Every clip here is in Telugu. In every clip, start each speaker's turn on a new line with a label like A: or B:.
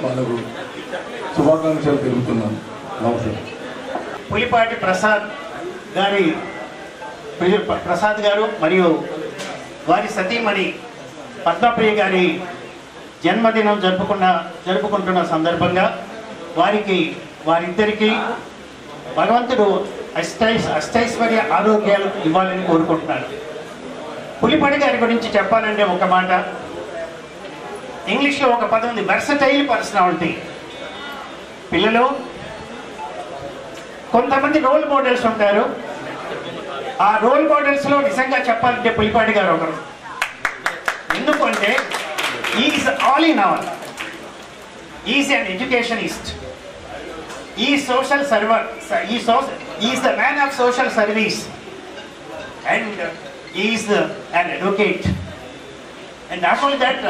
A: వాళ్ళకు శుభాకాంక్షలు తెలుపుతున్నాను. నమస్కారం.
B: పులిపాటి ప్రసాద్ గారు మరియు వారి సతీమణి పద్మప్రియ గారి జన్మదినం జరుపుకుంటున్న సందర్భంగా వారిద్దరికీ భగవంతుడు అష్టైశ్వర్య ఆరోగ్యాలు ఇవ్వాలని కోరుకుంటున్నాను. పులిపాటి గారి గురించి చెప్పాలంటే ఒక మాట, ఇంగ్లీష్లో ఒక పదం ఉంది, వెర్సటైల్ పర్సనాలిటీ. పిల్లలు కొంతమంది రోల్ మోడల్స్ ఉంటారు. ఆ రోల్ మోడల్స్లో నిజంగా చెప్పాలంటే పులిపాటి గారు ఒకరు. ఎందుకంటే is all in all. Is an educationist, ఈ social server, is the man of social service, and is an advocate. And not only that,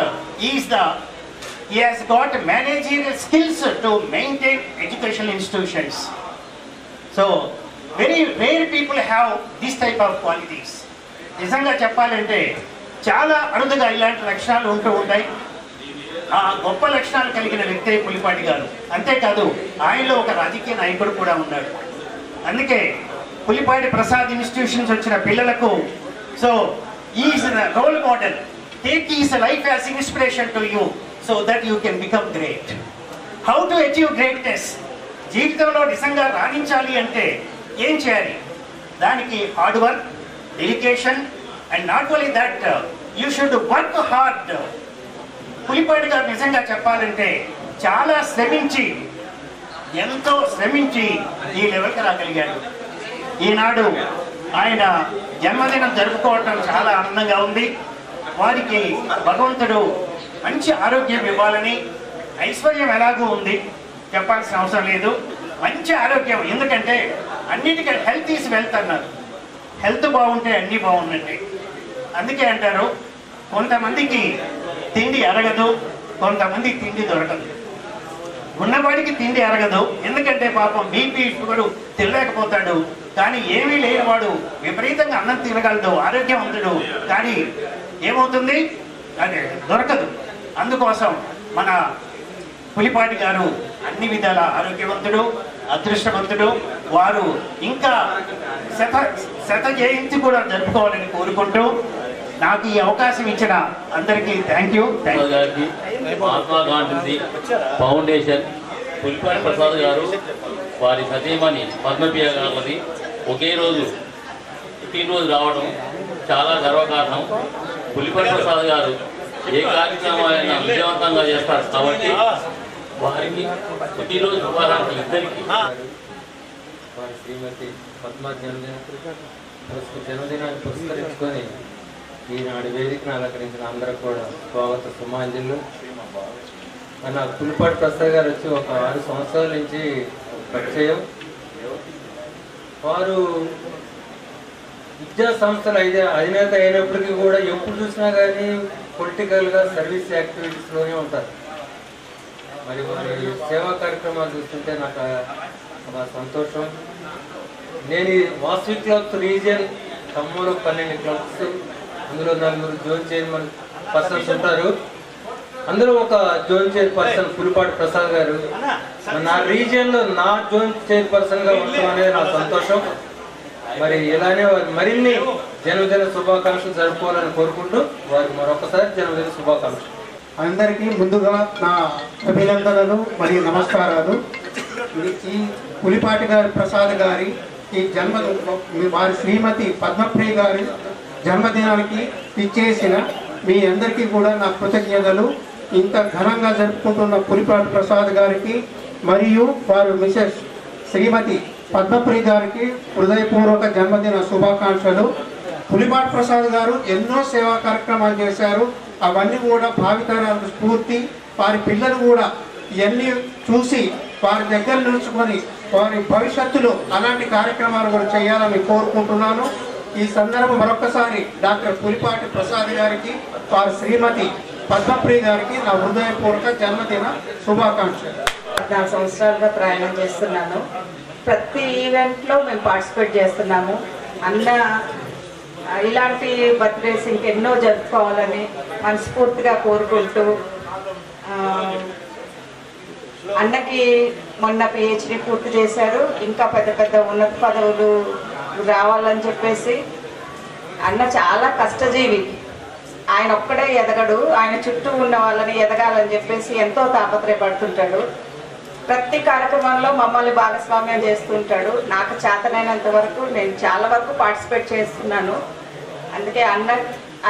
B: he has got managerial skills to maintain educational institutions. So very rare people have this type of qualities. నిజంగా చెప్పాలంటే చాలా అరుదుగా ఇలాంటి లక్షణాలు ఉంటాయి. ఆ గొప్ప లక్షణాలు కలిగిన వ్యక్తే పులిపాటి గారు. అంతేకాదు ఆయనలో ఒక రాజకీయ నాయకుడు కూడా ఉన్నాడు. అందుకే పులిపాటి ప్రసాద్ ఇన్స్టిట్యూషన్స్ వచ్చిన పిల్లలకు so is role model. Take his life as inspiration to you so that you can become great. How to achieve greatness? జీవితంలో నిజంగా రాణించాలి అంటే ఏం చేయాలి? దానికి hard work, dedication, and not only that you should work hard. Pulipati గారు నిజంగా చెప్పాలంటే చాలా ఎంతో శ్రమించి ఈ లెవెల్కి రాగలిగాడు. ఈనాడు ఆయన జన్మదినం జరుపుకోవటం చాలా ఆనందంగా ఉంది. వారికి భగవంతుడు మంచి ఆరోగ్యం ఇవ్వాలని, ఐశ్వర్యం ఎలాగూ ఉంది చెప్పాల్సిన అవసరం లేదు, మంచి ఆరోగ్యం. ఎందుకంటే అన్నిటికంటే హెల్త్ ఈజ్ వెల్త్ అన్నారు. హెల్త్ బాగుంటే అన్నీ బాగున్నట్టే. అందుకే అంటారు కొంతమందికి తిండి అరగదు, కొంతమంది తిండి దొరకదు. ఉన్నవాడికి తిండి అరగదు, ఎందుకంటే పాపం బీపీ షుగరు తినలేకపోతాడు. కానీ ఏమీ లేనివాడు విపరీతంగా అన్నం తినగలడు, ఆరోగ్యవంతుడు. కానీ ఏమవుతుంది, అది దొరకదు. అందుకోసం మన పులిపాటి గారు అన్ని విధాల ఆరోగ్యవంతుడు, అదృష్టవంతుడు. వారు ఇంకా శత జయంతి కూడా జరుపుకోవాలని కోరుకుంటూ నాకు ఈ అవకాశం ఇచ్చిన అందరికీ thank you.
C: Mahatma Gandhi foundation Pulipati Prasad గారు వారి సతీమణి పద్మప్రియ గారిది ఒకే రోజు పుట్టినరోజు రావడం చాలా గర్వకారణం. పులిపాటి ప్రసాద్ గారు ఏ కార్యక్రమాలైనా విజయవంతంగా చేస్తారు కాబట్టి వారికి పుట్టినరోజు శుభాకాంక్షలు ఇద్దరికి.
D: వారి శ్రీమతి పద్మ జన్మదినాన్ని పురస్కరించుకొని ఈనాడు వేదికను అలంకరించిన అందరూ కూడా స్వాగత సుమాంజలు. మన పులిపాటి ప్రసాద్ గారు వచ్చి ఒక 6 సంవత్సరాల నుంచి పరిచయం. వారు విద్యా సంస్థలు అధినేత అయినప్పటికీ కూడా ఎప్పుడు చూసినా కానీ పొలిటికల్గా సర్వీస్ యాక్టివిటీస్లోనే ఉంటారు. మరి వారి సేవా కార్యక్రమాలు చూస్తుంటే నాకు ఒక సంతోషం. నేను వాసవి క్లబ్స్ రీజియన్ ఖమ్మంలో 12 క్లబ్స్, అందులో 4 జోన్ చైర్మన్ పర్సన్స్ ఉంటారు. అందులో ఒక జోన్ చైర్పర్సన్ పులిపాటి ప్రసాద్ గారు. నా రీజియన్లో నా జోన్ చైర్పర్సన్గా ఉండడం అనేది నా సంతోషం. మరి ఇలానే మరిన్ని జన్మదిన శుభాకాంక్షలు జరుపుకోవాలని కోరుకుంటూ వారికి మరొకసారి జన్మదిన శుభాకాంక్షలు.
E: అందరికీ ముందుగా నా అభినందనలు మరియు నమస్కారాలు. ఈ పులిపాటి గారి ప్రసాద్ గారి ఈ వారి శ్రీమతి పద్మప్రియ గారి జన్మదినానికి ఇచ్చేసిన మీ అందరికీ కూడా నా కృతజ్ఞతలు. ఇంత ఘనంగా జరుపుకుంటున్న పులిపాటి ప్రసాద్ గారికి మరియు వారు మిసెస్ శ్రీమతి పద్మప్రియ గారికి హృదయపూర్వక జన్మదిన శుభాకాంక్షలు. పులిపాటి ప్రసాద్ గారు ఎన్నో సేవా కార్యక్రమాలు చేశారు. అవన్నీ కూడా భావితరాలకు స్ఫూర్తి. వారి పిల్లలు కూడా ఇవన్నీ చూసి వారి దగ్గర నిలుచుకొని వారి భవిష్యత్తులో అలాంటి కార్యక్రమాలు కూడా చేయాలని కోరుకుంటున్నాను. ఈ సందర్భం మరొకసారి డాక్టర్ పులిపాటి ప్రసాద్ గారికి వారి శ్రీమతి పద్మప్రియ గారికి నా హృదయపూర్వక జన్మదిన శుభాకాంక్షలు.
F: 4 సంవత్సరాలుగా ప్రయాణం చేస్తున్నాను. ప్రతి ఈవెంట్లో మేము పార్టిసిపేట్ చేస్తున్నాము. అన్న ఇలాంటి బర్త్డేస్ ఇంకెన్నో జరుపుకోవాలని మనస్ఫూర్తిగా కోరుకుంటూ అన్నకి మొన్న పిహెచ్డి పూర్తి చేశారు. ఇంకా పెద్ద పెద్ద ఉన్నత పదవులు రావాలని చెప్పేసి అన్న చాలా కష్టజీవి. ఆయన ఒక్కడే ఎదగడు, ఆయన చుట్టూ ఉన్న వాళ్ళని ఎదగాలని చెప్పేసి ఎంతో తాపత్రయపడుతుంటాడు. ప్రతి కార్యక్రమంలో మమ్మల్ని భాగస్వామ్యం చేస్తుంటాడు. నాకు చేతనైనంత వరకు నేను చాలా వరకు పార్టిసిపేట్ చేస్తున్నాను. అందుకే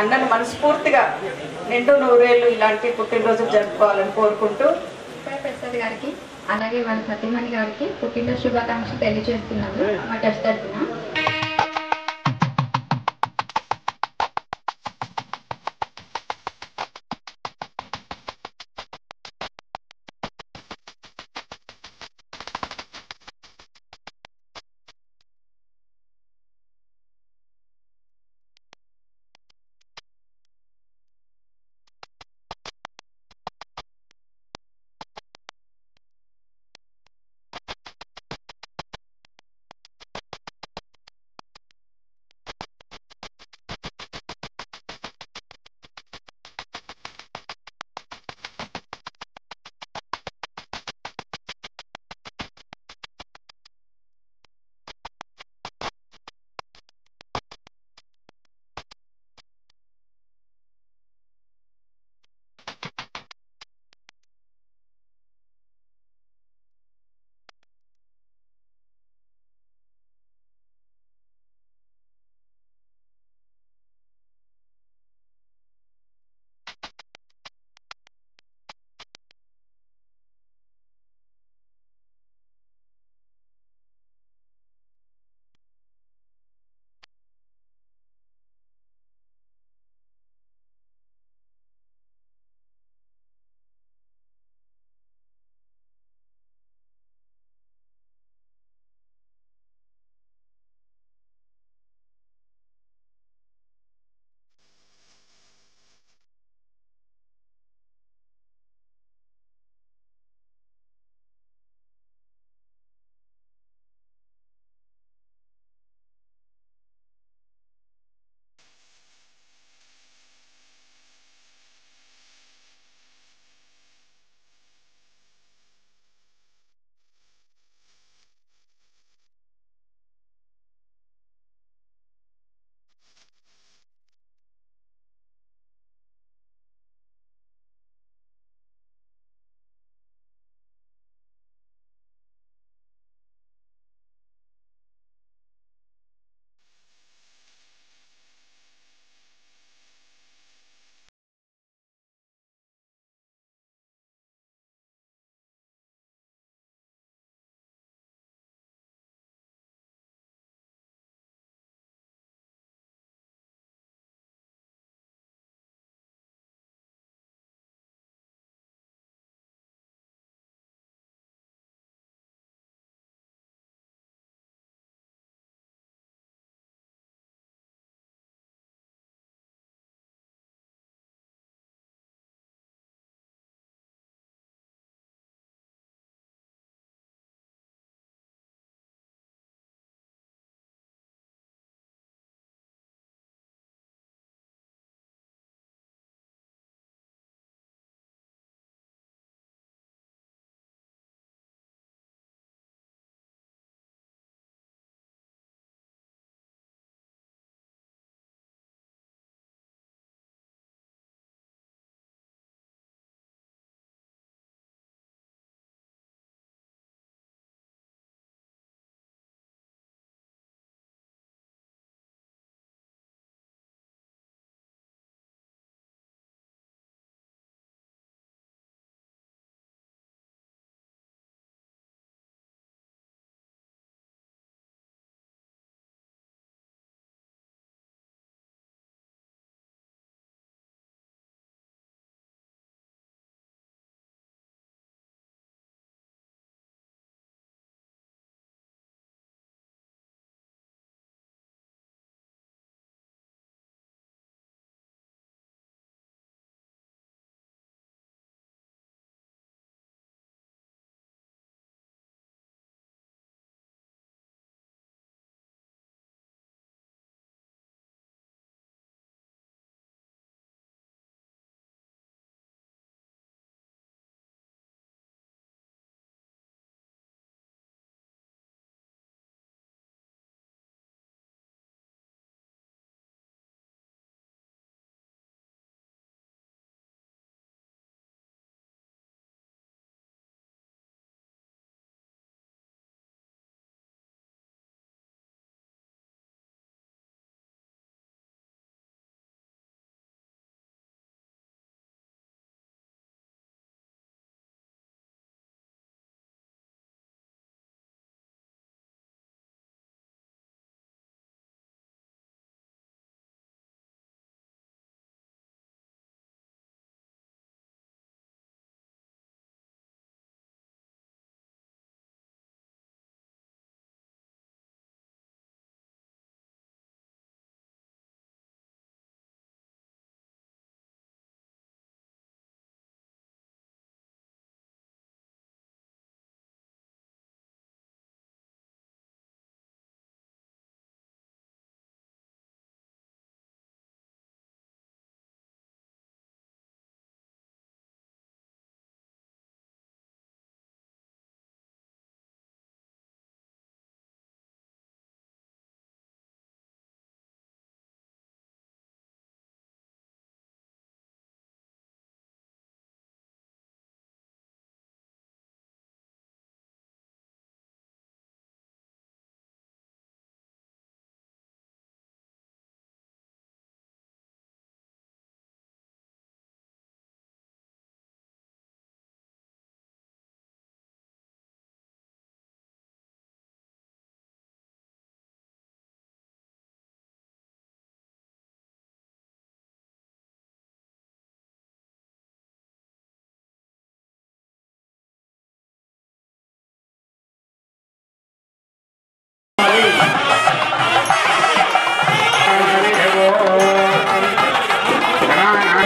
F: అన్నను మనస్ఫూర్తిగా నిండు నూరేళ్ళు ఇలాంటి పుట్టినరోజులు జరుపుకోవాలని కోరుకుంటూ
G: ప్రసాద్ గారికి అలాగే వాళ్ళ సతీమణి గారికి పుట్టినరోజు శుభాకాంక్షలు తెలియజేస్తున్నాను మా ట్రస్ట్ తరఫున.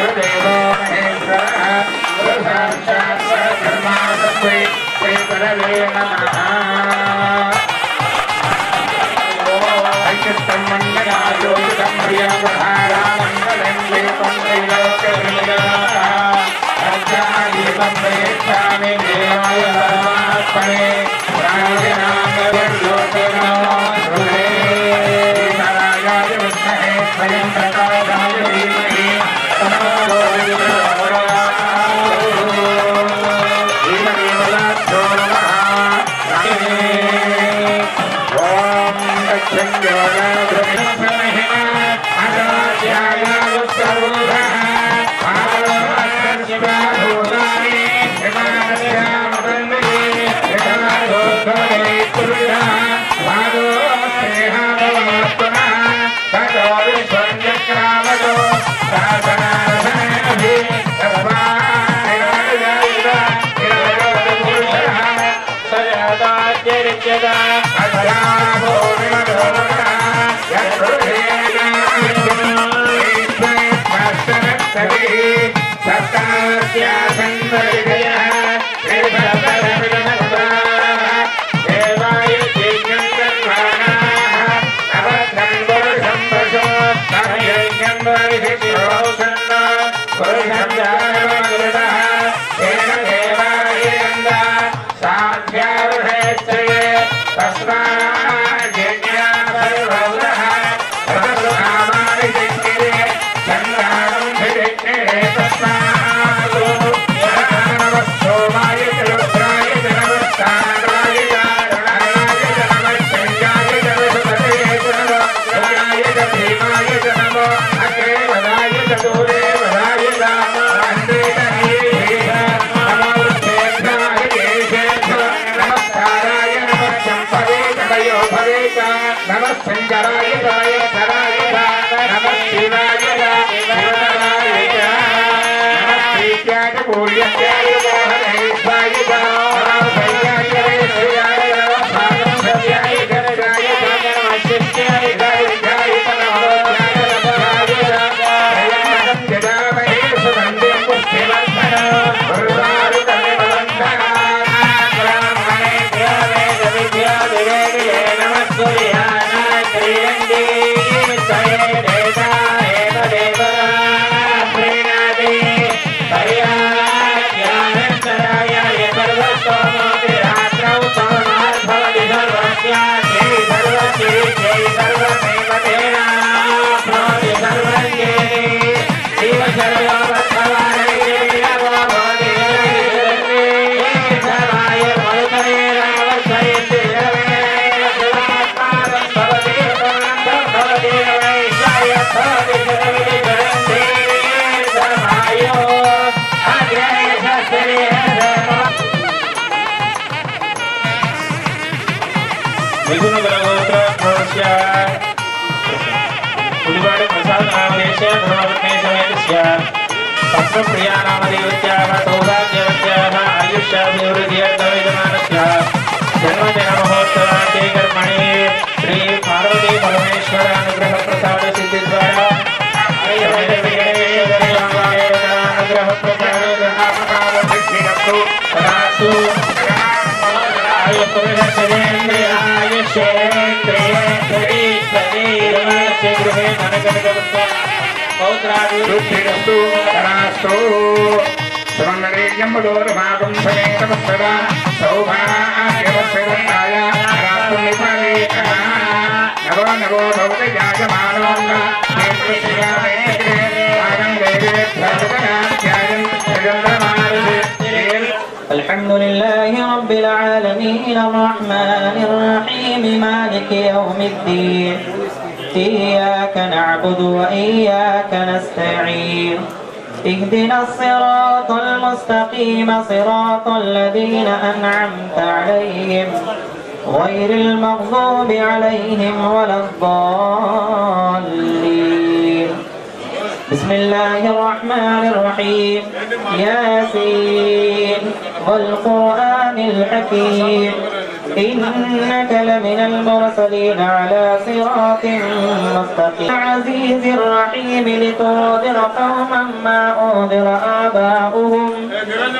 H: गुरुदेवो महेश्वरः गुरुसाक्षात् परब्रह्मा तस्मै श्रीगुरवे नमः ऐक्यं मण्डलायोगितं प्रियं प्रधारामण्डलं दीपं त्रैलोक्यविनिर्माणः अध्यादीपं प्रयच्छामि देवाय परमात्मने स्वयं प्रकाशाय धीमहि तन्नो धीमदेवलाभ्यो नमः ॐ दक्षिणयोगब्रह्ममहिमा अदाध्याय उत्तरोधः आलोकस्यभूतानि हिमालयामदन्ये हिमालयोद्भवे कुरुणः भागो स्नेहाभवत्पुनः ततो विश्वञ्चक्रामतो शासनारसनभि सयदाद्यरिच्यदा अधराभो विमधोमनः यत्पुरुषेणास्मैस्मस्तनस्तभिः सप्तास्यासन्वरिदयः श्रीभद्रविनस्वाः देवाय यज्ञं तन्वानाः अवद्धं पुरुषं पशो तमयज्ञं वरिषिरोषन्न पुरुषं जानवगुरुडः तेन देवाय नन्दा साध्यारुषेच्छये तस्माज्ञापरिभवः सर्वकामानि जिज्ञिरे चन्द्राणं भिजिज्ञिरे तस्मादो नमस्तोमाय रुद्राय नमस्ताराय दारुणाय नमश्चर्याय नमस्पतये नमोय भीमाय नमो अग्रेवदाय दूरेवदाय राम वन्दे नमोरुद्रेभ्याय केशेभ्यो नमस्काराय नमः शम्भवे नमयो भवेत नमः सञ्जराय राय धराय नमः शिवाय शिवराय नमः प्रीत्याय पूज्याय मोहनेश्वाय नमः भैयाय वेश्याय नमः भागवत्याय गणराय नमः शिष्याय गायकाय नमः जगामहे सुगन्धिं पुष्टिवर्धनं गुरुवारुकमिवन्दनं ब्राह्मणे विद्याविवेकये नमः सूर्याय श्रीरङ्गे त्वये देवा एव देवा प्रीणादे पर्याज्ञानन्तराय सर्वस्तोमोऽपि रात्रौ सोमार्भवति सर्वस्यास्यै सर्वस्यै सर्वमेव तेनाप्नोति सर्वज्ञे शिव सर्वभक्तवानये नमो भवति सर्वाय मरुतये रामवर्षयन्ति रवे शिवात्मानं भवति पूर्णं भवति वैशाय भवति सर्वविधि करन्ति सर्वायो अग्रे शस्त्रे विष्णुगुरुगोत्र पुलिवाड़ प्रसाद नामदेश धर्मपत्नी समेतस्य पद्मप्रिया नामदेवत्याः सौभाग्यवत्याः आयुष्याभिवृद्ध्यर्थविद्यमानस्य जन्मदिनमहोत्सवार्थे कर्मणि श्री पार्वती परमेश्वर अनुग्रह प्रसाद सिद्धिद्वारा अनुग्रह प्रसाद
I: الحمد لله رب العالمين الرحمن الرحيم مالك يوم الدين إياك نعبد وإياك نستعين اهدنا الصراط المستقيم صراط الذين أنعمت عليهم غير المغضوب عليهم ولا الضالين بسم الله الرحمن الرحيم ياسين والقرآن الحكيم إنك لمن المرسلين على صراط مستقيم العزيز الرحيم لتنذر قوما ما أنذر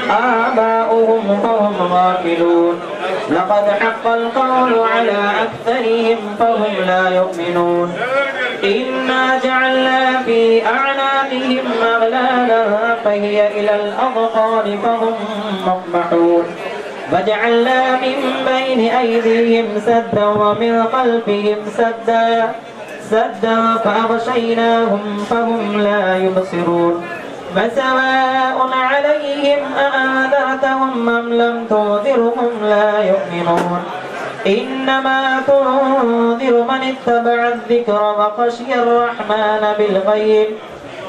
I: آباؤهم فهم غافلون لقد حق القول على أكثرهم فهم لا يؤمنون إنا جعلنا في أعناقهم أغلالا فهي إلى الأذقان فهم مقمحون وجعلنا من بين أيديهم سدا ومن خلفهم سدا فأغشيناهم فهم لا يبصرون فسواء عليهم أأنذرتهم أم لم تنذرهم لا يؤمنون إنما تنذر من اتبع الذكر وخشي الرحمن بالغيب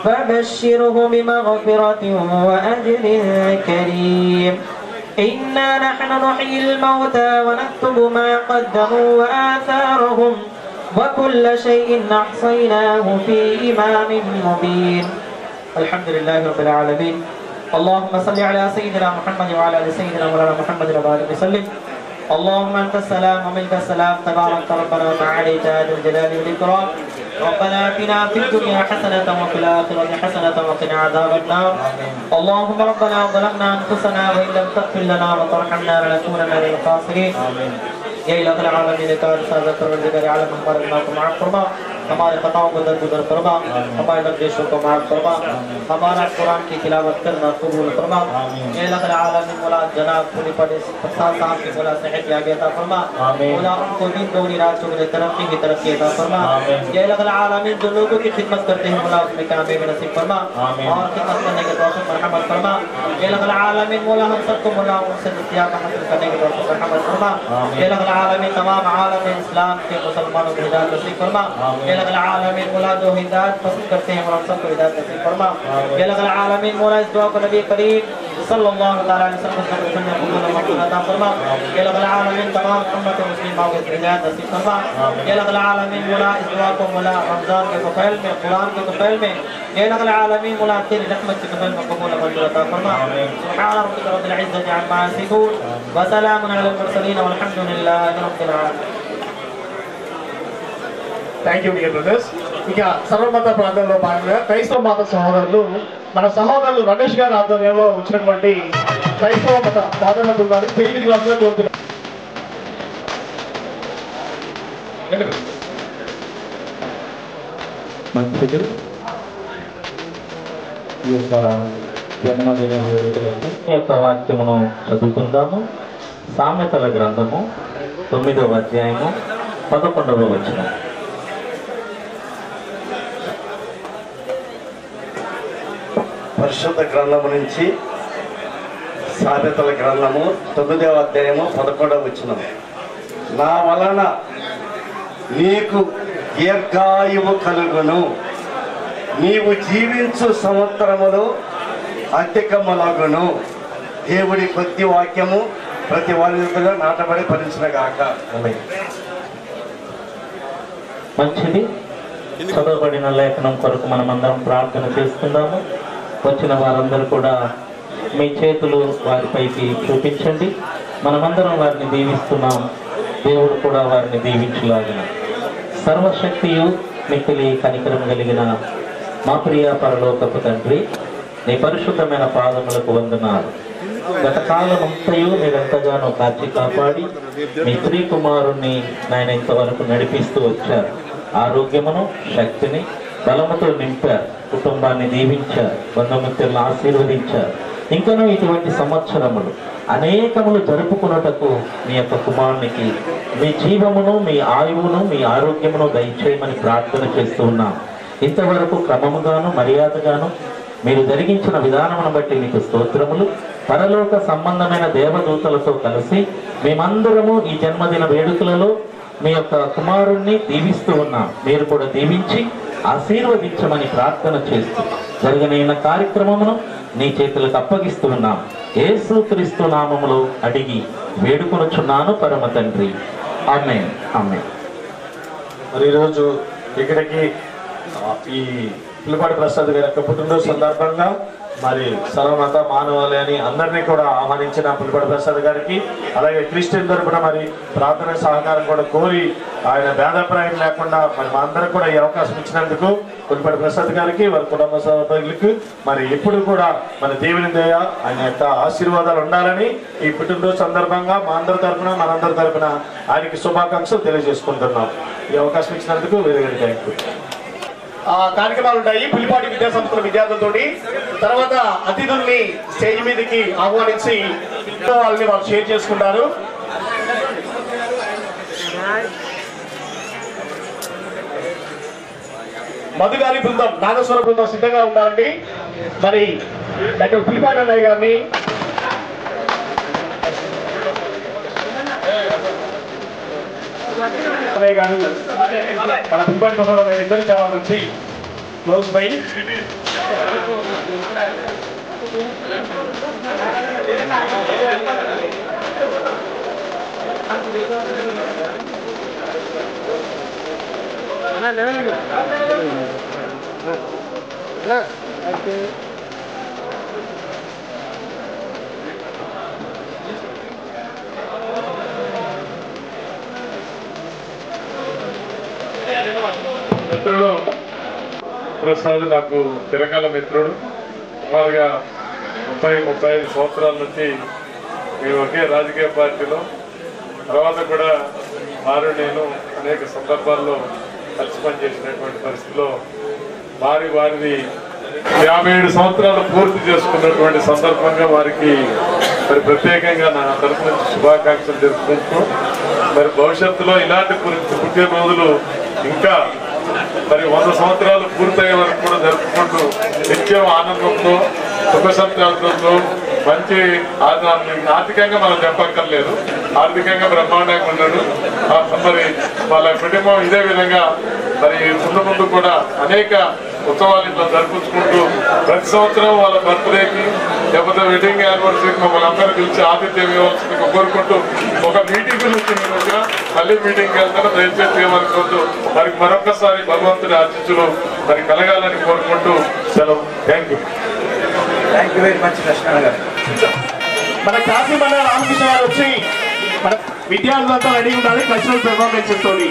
I: فبشره بمغفرة وأجر كريم إنا نحن نحيي الموتى ونكتب ما قدموا وآثارهم وكل شيء أحصيناه في إمام مبين الحمد لله رب العالمين اللهم صل على سيدنا محمد وعلى آل سيدنا مولانا محمد وبارك وسلم اللهم أنت السلام ومنك السلام تبارك ربنا وتعالى ذو الجلال والإكرام ربنا آتنا في الدنيا حسنة وفي الآخرة حسنة وقنا عذاب النار اللهم ربنا ظلمنا أنفسنا وإن لم تغفر لنا وترحمنا لنكونن من الخاسرين يا إله العالمين تعالى سادة الرجال على محمد الماكم مع القربى हमारे खताओं को दरगुजर फरमा हमारे निर्देशों को माफ फरमा हमारा कुरान की तिलावत करना कबूल फरमा या अल्लाह आलमीन मौला जनाब पूरी पढ़े प्रसाद साहब की मौला सेहत यागियत फरमा मौला उनको दिन दोनी रात चौगुने तरक्की की तरक्की अता फरमा या अल्लाह आलमीन जो लोगों की खिदमत करते हैं मौला उसमें कामयाबी नसीब फरमा और खिदमत करने के तौफीक मरहमत फरमा या अल्लाह आलमीन मौला हम सबको मौला उनसे दस्तयाब हासिल करने के तौफीक मरहमत फरमा या अल्लाह आलमीन तमाम आलम इस्लाम के मुसलमानों को हिदायत नसीब फरमा आलमीन मौला जो हिदायत पसंद करते हैं हम सबको हिदायत नसीब फरमा या अल्लाह आलमीन मौला इस दुआ को नबी करीम सल्लल्लाहु अलैहि वसल्लम को अता फरमा या अल्लाह आलमीन तमाम उम्मत मुस्लिमों को हिदायत नसीब फरमा या अल्लाह आलमीन मौला इस दुआ को मौला रमजान के तफैल में कुरान के तफैल में या अल्लाह आलमीन मौला तेरी रहमत के तफैल में कबूल मंजूर अता फरमा सुभान रब्बिका रब्बिल इज्जति अम्मा यसिफून व सलामुन अलल मुरसलीन वल्हम्दुलिल्लाहि रब्बिल आलमीन
B: థ్యాంక్ యూ డియర్ బ్రదర్స్. ఇక సర్వమత ప్రాంతంలో భాగంగా క్రైస్తవ మత సహోదరులు మన సహోదరులు రమేష్ గారి ఆధ్వర్యంలో వచ్చినటువంటి క్రైస్తవ మత ప్రార్థన బృందాన్ని పెళ్లి క్లాసులో కోరుతున్నారు.
J: మంచిది ఈ యొక్క జన్మదిన వేడుకలకు ఈ యొక్క వాక్యమును చదువుకుందాము. సామెతల గ్రంథము 9వ అధ్యాయము 11వ వచనం.
K: పరిశుద్ధ గ్రంథము నుంచి సామెతల గ్రంథము 9వ అధ్యాయము 11వ వచనం. నా వలన నీకు దీర్ఘాయువు కలుగును, నీవు జీవించు సంవత్సరములు అధికములగును. దేవుడి కొద్ది వాక్యము ప్రతి వారిలో నాటబడి ఫలించునుగాక.
J: మంచిది. చదవబడిన లేఖనం కొరకు మనమందరం ప్రార్థన చేసుకుందాము. వచ్చిన వారందరూ కూడా మీ చేతులు వారిపైకి చూపించండి. మనమందరం వారిని దీవిస్తున్నాం. దేవుడు కూడా వారిని దీవించులాగిన సర్వశక్తియు మిక్కిలి కనికరం కలిగిన మా ప్రియ పరలోకపు తండ్రి, నీ పరిశుద్ధమైన పాదములకు వందనాలు. గత కాలమంతయు మీరెంతగానో కాచి కాపాడి మీ స్త్రీ కుమారుణ్ణి నాయన ఇంతవరకు నడిపిస్తూ వచ్చారు. ఆరోగ్యమును శక్తిని బలముతో నింపారు. కుటుంబాన్ని దీవించారు. బంధుమిత్రులను ఆశీర్వదించారు. ఇంకనూ ఇటువంటి సంవత్సరములు అనేకములు జరుపుకున్నటకు మీ యొక్క కుమారునికి మీ జీవమును, మీ ఆయువును, మీ ఆరోగ్యమును దయచేయమని ప్రార్థన చేస్తూ ఉన్నాం. ఇంతవరకు క్రమముగాను మర్యాదగాను మీరు జరిగించిన విధానమును బట్టి మీకు స్తోత్రములు. పరలోక సంబంధమైన దేవదూతలతో కలిసి మేమందరము ఈ జన్మదిన వేడుకలలో మీ యొక్క కుమారుణ్ణి దీవిస్తూ ఉన్నాం. మీరు కూడా దీవించి ఆశీర్వదించమని ప్రార్థన చేస్తూ జరిగిన కార్యక్రమమును నీ చేతులకు అప్పగిస్తూ ఉన్నాం. యేసు క్రీస్తు నామములో అడిగి వేడుకొనుచున్నాను పరమ తండ్రి. ఆమేన్. ఆమేన్.
B: మరి ఈరోజు ఇక్కడికి ఈ పులిపాటి ప్రసాద్ గారి యొక్క పుట్టినరోజు సందర్భంగా
L: మరి సర్వమత మానవాళి అని అందరినీ కూడా ఆహ్వానించిన పులిపాటి ప్రసాద్ గారికి, అలాగే క్రిస్టియన్ తరపున మరి ప్రార్థన సహకారం కూడా కోరి ఆయన భేదాభిప్రాయం లేకుండా మరి మా అందరికి కూడా ఈ అవకాశం ఇచ్చినందుకు పులిపాటి ప్రసాద్ గారికి, వారి కుటుంబ సభ్యులకు మరి ఎప్పుడు కూడా మన దేవుని దయ ఆయన యొక్క ఆశీర్వాదాలు ఉండాలని ఈ పుట్టినరోజు సందర్భంగా మా అందరి తరపున మనందరి తరపున ఆయనకి శుభాకాంక్షలు తెలియజేసుకుంటున్నాం. ఈ అవకాశం ఇచ్చినందుకు వెరీ వెరీ థ్యాంక్ యూ.
B: కార్యక్రమాలు ఉంటాయి పులిపాటి విద్యాసంస్థల విద్యార్థులతోటి. తర్వాత అతిథుల్ని స్టేజ్ మీదకి ఆహ్వానించి వాళ్ళని వాళ్ళు షేర్ చేసుకుంటారు. మధుగారి బృందం, నాగేశ్వర బృందం సిద్ధంగా ఉండాలండి. మరి డాక్టర్ పులిపాటి అన్నయ్య గారిని మన పులిపాటి ప్రసాద్ ఇద్దరు చాలా నుంచి క్లోజ్ బై
M: మిత్రుడు ప్రసాద్ నాకు తిరకాల మిత్రుడు. సుమారుగా 30-35 సంవత్సరాల నుంచి మేము ఒకే రాజకీయ పార్టీలో, తర్వాత కూడా వారు నేను అనేక సందర్భాల్లో కలిసి పనిచేసినటువంటి పరిస్థితిలో వారిది 57 సంవత్సరాలు పూర్తి చేసుకున్నటువంటి సందర్భంగా వారికి మరి ప్రత్యేకంగా నా తరఫు నుంచి శుభాకాంక్షలు తెలుపుకుంటూ మరి భవిష్యత్తులో ఇలాంటి పుట్టినరోజులు ఇంకా మరి 100 సంవత్సరాలు పూర్తయ్యే వరకు కూడా జరుపుకుంటూ నిత్యం ఆనందంతో సుఖ సంతోషంతో మంచి ఆర్థికంగా మనం చెప్పక్కర్లేదు, ఆర్థికంగా బ్రహ్మాండంగా ఉన్నాడు. మరి వాళ్ళ కుటుంబం ఇదే విధంగా మరి ముందు కూడా అనేక ఉత్సవాలు ఇట్లా జరుపుకుంటూ ప్రతి సంవత్సరం వాళ్ళ బర్త్డేకి లేకపోతే వెడ్డింగ్ యానివర్సరీకి మమ్మల్ని అందరూ పిలిచి ఆతిథ్యం ఇవ్వాల్సిందిగా కోరుకుంటూ ఒక మీటింగ్ నుంచి నేను వచ్చిన మళ్ళీ మీటింగ్కి వెళ్తాను. దయచేసి ఏమనుకోవద్దు. వారికి మరొకసారి భగవంతుడి ఆశీస్సులు మరి కలగాలని కోరుకుంటూ సెలవు. Thank you
B: very much Krishna గారు. మన కాశీమల్ల రామకృష్ణ గారు వచ్చి మన విద్యార్థులంతా రెడీ ఉండాలి కల్చరల్ పెర్ఫార్మెన్సెస్ తోని.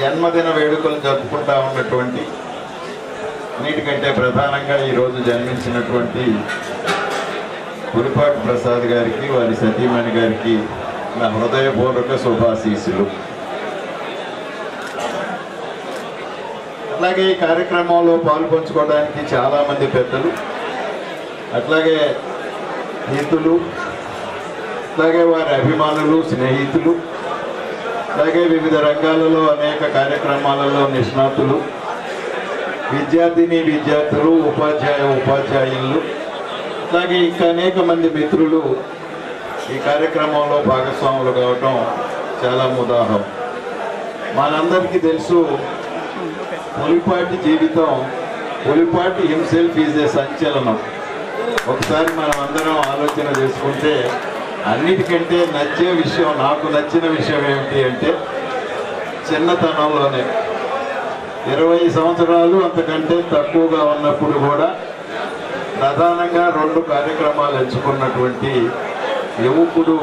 N: జన్మదిన వేడుకలు జరుపుకుంటా ఉన్నటువంటి అన్నిటికంటే ప్రధానంగా ఈరోజు జన్మించినటువంటి పులిపాటి ప్రసాద్ గారికి వారి సతీమణి గారికి నా హృదయపూర్వక శుభాశీస్సులు. అట్లాగే ఈ కార్యక్రమంలో పాల్పంచుకోవడానికి చాలామంది పెద్దలు, అట్లాగే హితులు, అట్లాగే వారి అభిమానులు, స్నేహితులు, అలాగే వివిధ రంగాలలో అనేక కార్యక్రమాలలో నిష్ణాతులు, విద్యార్థులు, ఉపాధ్యాయులు, అలాగే ఇంకా అనేక మంది మిత్రులు ఈ కార్యక్రమంలో భాగస్వాములు కావటం చాలా ముదాహం. మనందరికీ తెలుసు పులిపాటి జీవితం, పులిపాటి హిమ్సెల్ఫ్ ఈజ్ ఏ సంచలనం. ఒకసారి మనం అందరం ఆలోచన చేసుకుంటే అన్నిటికంటే నచ్చే విషయం, నాకు నచ్చిన విషయం ఏమిటి అంటే చిన్నతనంలోనే 20 సంవత్సరాలు అంతకంటే తక్కువగా ఉన్నప్పుడు కూడా ప్రధానంగా 2 కార్యక్రమాలు ఎంచుకున్నటువంటి యువకుడు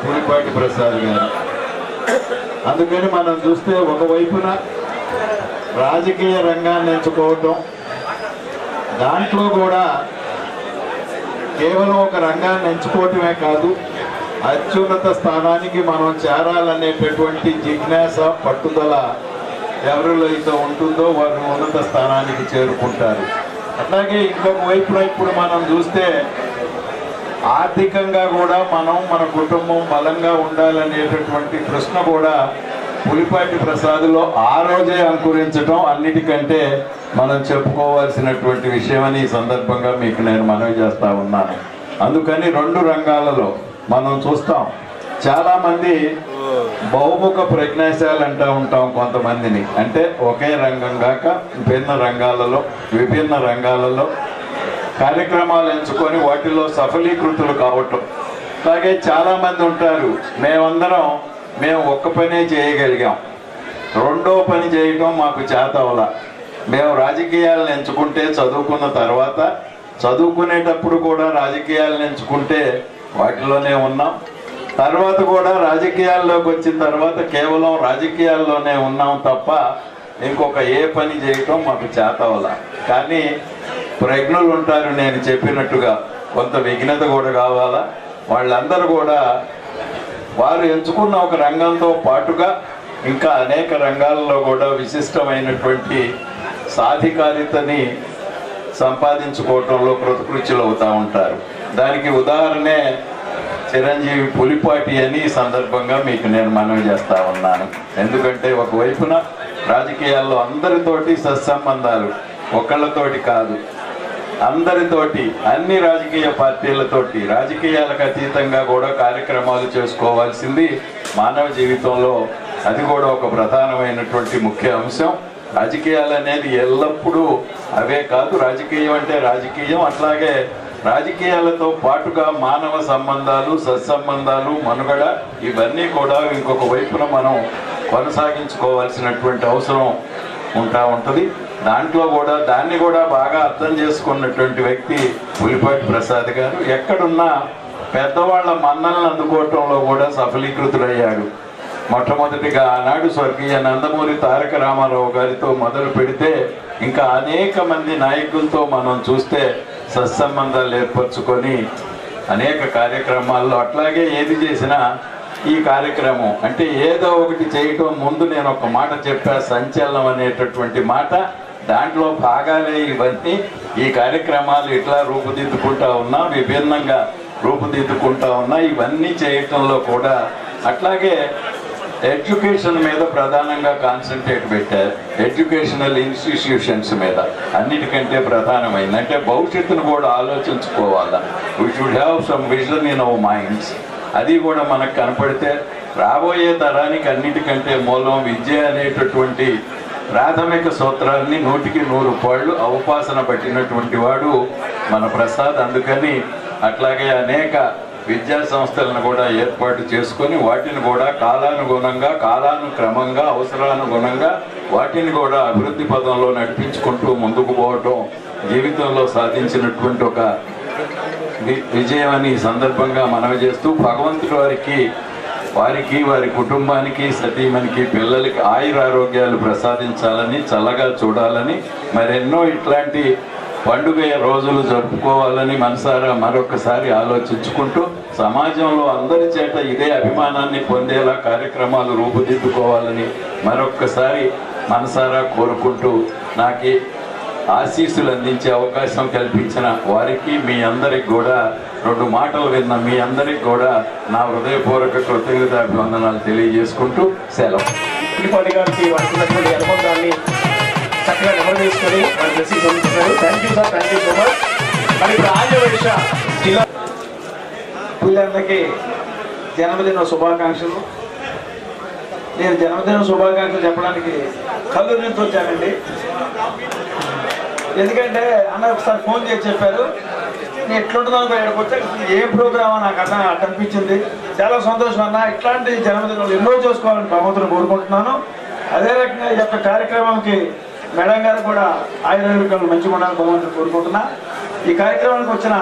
N: పులిపాటి ప్రసాద్ గారు. అందుకని మనం చూస్తే ఒకవైపున రాజకీయ రంగాన్ని ఎంచుకోవటం, దాంట్లో కూడా కేవలం ఒక రంగాన్ని ఎంచుకోవటమే కాదు, అత్యున్నత స్థానానికి మనం చేరాలనేటటువంటి జిజ్ఞాస, పట్టుదల ఎవరిలో అయితే ఉంటుందో వారు ఉన్నత స్థానానికి చేరుకుంటారు. అట్లాగే ఇంకొక వైపున ఇప్పుడు మనం చూస్తే ఆర్థికంగా కూడా మన కుటుంబం బలంగా ఉండాలనేటటువంటి ప్రశ్న కూడా పులిపాటి ప్రసాద్లో ఆ రోజే అంకురించడం అన్నిటికంటే మనం చెప్పుకోవాల్సినటువంటి విషయమని ఈ సందర్భంగా మీకు నేను మనవి చేస్తా ఉన్నాను. అందుకని 2 రంగాలలో మనం చూస్తాం, చాలామంది బహుముఖ ప్రజ్ఞాశాలు అంటూ ఉంటాం కొంతమందిని. అంటే ఒకే రంగం కాక విభిన్న రంగాలలో కార్యక్రమాలు ఎంచుకొని వాటిలో సఫలీకృతులు కావటం. అలాగే చాలామంది ఉంటారు, మేము ఒక్క పనే చేయగలిగాం, 2వ పని చేయటం మాకు చేతవల. మేము రాజకీయాలను ఎంచుకుంటే చదువుకున్న తర్వాత, చదువుకునేటప్పుడు కూడా రాజకీయాలను ఎంచుకుంటే వాటిలోనే ఉన్నాం, తర్వాత కూడా రాజకీయాల్లోకి వచ్చిన తర్వాత కేవలం రాజకీయాల్లోనే ఉన్నాం తప్ప ఇంకొక ఏ పని చేయటం మాకు చేతవల. కానీ ప్రజ్ఞులు ఉంటారు, నేను చెప్పినట్టుగా కొంత విఘ్నత కూడా కావాలా. వాళ్ళందరూ కూడా వారు ఎంచుకున్న ఒక రంగంతో పాటుగా ఇంకా అనేక రంగాల్లో కూడా విశిష్టమైనటువంటి సాధికారితని సంపాదించుకోవటంలో కృతకృత్యులు అవుతూ ఉంటారు. దానికి ఉదాహరణే చిరంజీవి పులిపాటి అని ఈ సందర్భంగా మీకు నేను మనవి చేస్తా ఉన్నాను. ఎందుకంటే ఒకవైపున రాజకీయాల్లో అందరితోటి సత్సంబంధాలు, ఒకళ్ళతోటి కాదు, అందరితోటి, అన్ని రాజకీయ పార్టీలతోటి, రాజకీయాలకు అతీతంగా కూడా కార్యక్రమాలు చేసుకోవాల్సింది మానవ జీవితంలో. అది కూడా ఒక ప్రధానమైనటువంటి ముఖ్య అంశం. రాజకీయాలు అనేది ఎల్లప్పుడూ అవే కాదు, రాజకీయం అంటే రాజకీయం, అట్లాగే రాజకీయాలతో పాటుగా మానవ సంబంధాలు, సత్సంబంధాలు, మనుగడ, ఇవన్నీ కూడా ఇంకొక వైపున మనం కొనసాగించుకోవాల్సినటువంటి అవసరం ఉంటుంది. దాంట్లో కూడా దాన్ని కూడా బాగా అర్థం చేసుకున్నటువంటి వ్యక్తి పులిపాటి ప్రసాద్ గారు. ఎక్కడున్నా పెద్దవాళ్ల మన్నలను అందుకోవటంలో కూడా సఫలీకృతులయ్యాడు. మొట్టమొదటిగా ఆనాడు స్వర్గీయ నందమూరి తారక రామారావు గారితో మొదలు పెడితే ఇంకా అనేక మంది నాయకులతో మనం చూస్తే సత్సంబంధాలు ఏర్పరచుకొని అనేక కార్యక్రమాల్లో, అట్లాగే ఏది చేసినా ఈ కార్యక్రమం అంటే ఏదో ఒకటి చేయటం ముందు నేను ఒక మాట చెప్పా, సంచలనం అనేటటువంటి మాట. దాంట్లో భాగాలే ఇవన్నీ. ఈ కార్యక్రమాలు ఇట్లా రూపుదిద్దుకుంటా ఉన్నా, విభిన్నంగా రూపుదిద్దుకుంటా ఉన్నా, ఇవన్నీ చేయటంలో కూడా. అట్లాగే ఎడ్యుకేషన్ మీద ప్రధానంగా కాన్సన్ట్రేట్ పెట్టారు. ఎడ్యుకేషనల్ ఇన్స్టిట్యూషన్స్ మీద అన్నిటికంటే ప్రధానమైంది. అంటే భవిష్యత్తును కూడా ఆలోచించుకోవాలా. We should have some vision in our minds. అది కూడా మనకు కనపడితే రాబోయే తరానికి అన్నిటికంటే మూలం విద్య అనేటటువంటి ప్రాథమిక సూత్రాన్ని 100కి 100 అవపాసన పట్టినటువంటి వాడు మన ప్రసాద్. అందుకని అట్లాగే అనేక విద్యా సంస్థలను కూడా ఏర్పాటు చేసుకొని వాటిని కూడా కాలానుగుణంగా, కాలానుక్రమంగా, అవసరానుగుణంగా వాటిని కూడా అభివృద్ధి పదంలో నడిపించుకుంటూ ముందుకు పోవటం జీవితంలో సాధించినటువంటి ఒక విజయం అని ఈ సందర్భంగా మనవి చేస్తూ, భగవంతుడి వారికి వారికి వారి కుటుంబానికి సతీమణికి పిల్లలకి ఆయురారోగ్యాలు ప్రసాదించాలని చల్లగా చూడాలని మరెన్నో ఇట్లాంటి పండుగ రోజులు జరుపుకోవాలని మనసారా మరొకసారి ఆలోచించుకుంటూ సమాజంలో అందరి చేత ఇదే అభిమానాన్ని పొందేలా కార్యక్రమాలు రూపుదిద్దుకోవాలని మరొక్కసారి మనసారా కోరుకుంటూ నాకు ఆశీస్సులు అందించే అవకాశం కల్పించిన వారికి మీ అందరికి కూడా 2 మాటలు విన్న మీ అందరికి కూడా నా హృదయపూర్వక కృతజ్ఞతాభివందనాలు తెలియజేసుకుంటూ సెలవు.
B: పులిపాటి గారికి వాడుతున్నటువంటి అనుబంధాన్ని చక్కగా నెమరు తీసుకొని వాళ్ళు మెసేజ్ పంపిస్తున్నారు. Thank you sir, thank you so much. మరి ఇప్పుడు ఆంధ్రప్రదేశ్ జిల్లా
O: పిల్లలందరికీ జన్మదిన శుభాకాంక్షలు. నేను జన్మదిన శుభాకాంక్షలు చెప్పడానికి కల్లూరు నుంచి వచ్చానండి. ఎందుకంటే అన్న ఒకసారి ఫోన్ చేసి చెప్పారు, నేను ఎట్లుంటుందో అనుకో ఇక్కడికి వచ్చా ఏం ప్రోగ్రామో నాకు అట్లా అనిపించింది. చాలా సంతోషం అన్న. ఇట్లాంటి జన్మదినాలు ఎన్నో చేసుకోవాలని భగవంతుని కోరుకుంటున్నాను. అదే రకంగా ఈ యొక్క కార్యక్రమానికి మేడం గారు కూడా ఆయుర్వేదికలు మంచిగా ఉండాలని భగవంతుని కోరుకుంటున్నా. ఈ కార్యక్రమానికి వచ్చిన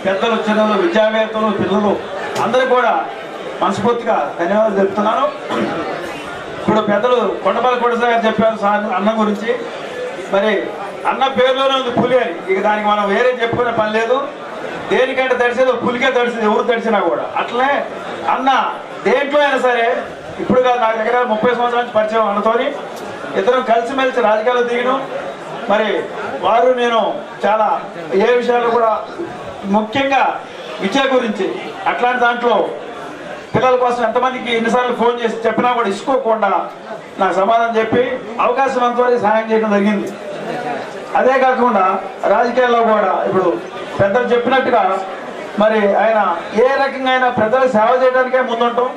O: పెద్దలు, చిన్నలు, విద్యావేత్తలు, పిల్లలు అందరూ కూడా మనస్ఫూర్తిగా ధన్యవాదాలు చెప్తున్నాను. ఇప్పుడు పెద్దలు కొండపల్లి కోటేశ్వర గారు చెప్పారు సార్ అన్న గురించి. మరి అన్న పేరులోనే ఉంది పులి అని. ఇక దానికి మనం వేరే చెప్పుకునే పని లేదు. దేనికంటే తడిసేది పులికే తడిసేది, ఎవరు తడిసినా కూడా. అట్లనే అన్న దేంట్లో అయినా సరే, ఇప్పుడు కాదు నా దగ్గర 30 సంవత్సరాల నుంచి పరిచయం అన్నతోని ఇద్దరం కలిసిమెలిసి రాజకీయాలు దిగినాం. మరి వారు నేను చాలా ఏ విషయాలు కూడా ముఖ్యంగా విద్య గురించి అట్లాంటి దాంట్లో పిల్లల కోసం ఎంతమందికి ఎన్నిసార్లు ఫోన్ చేసి చెప్పినా కూడా ఇసుకోకుండా నాకు సమాధానం చెప్పి అవకాశం అంతవరకు సహాయం చేయడం జరిగింది. అదే కాకుండా రాజకీయాల్లో కూడా ఇప్పుడు పెద్దలు చెప్పినట్టుగా మరి ఆయన ఏ రకంగా అయినా ప్రజలకు సేవ చేయడానికే ముందుంటాం.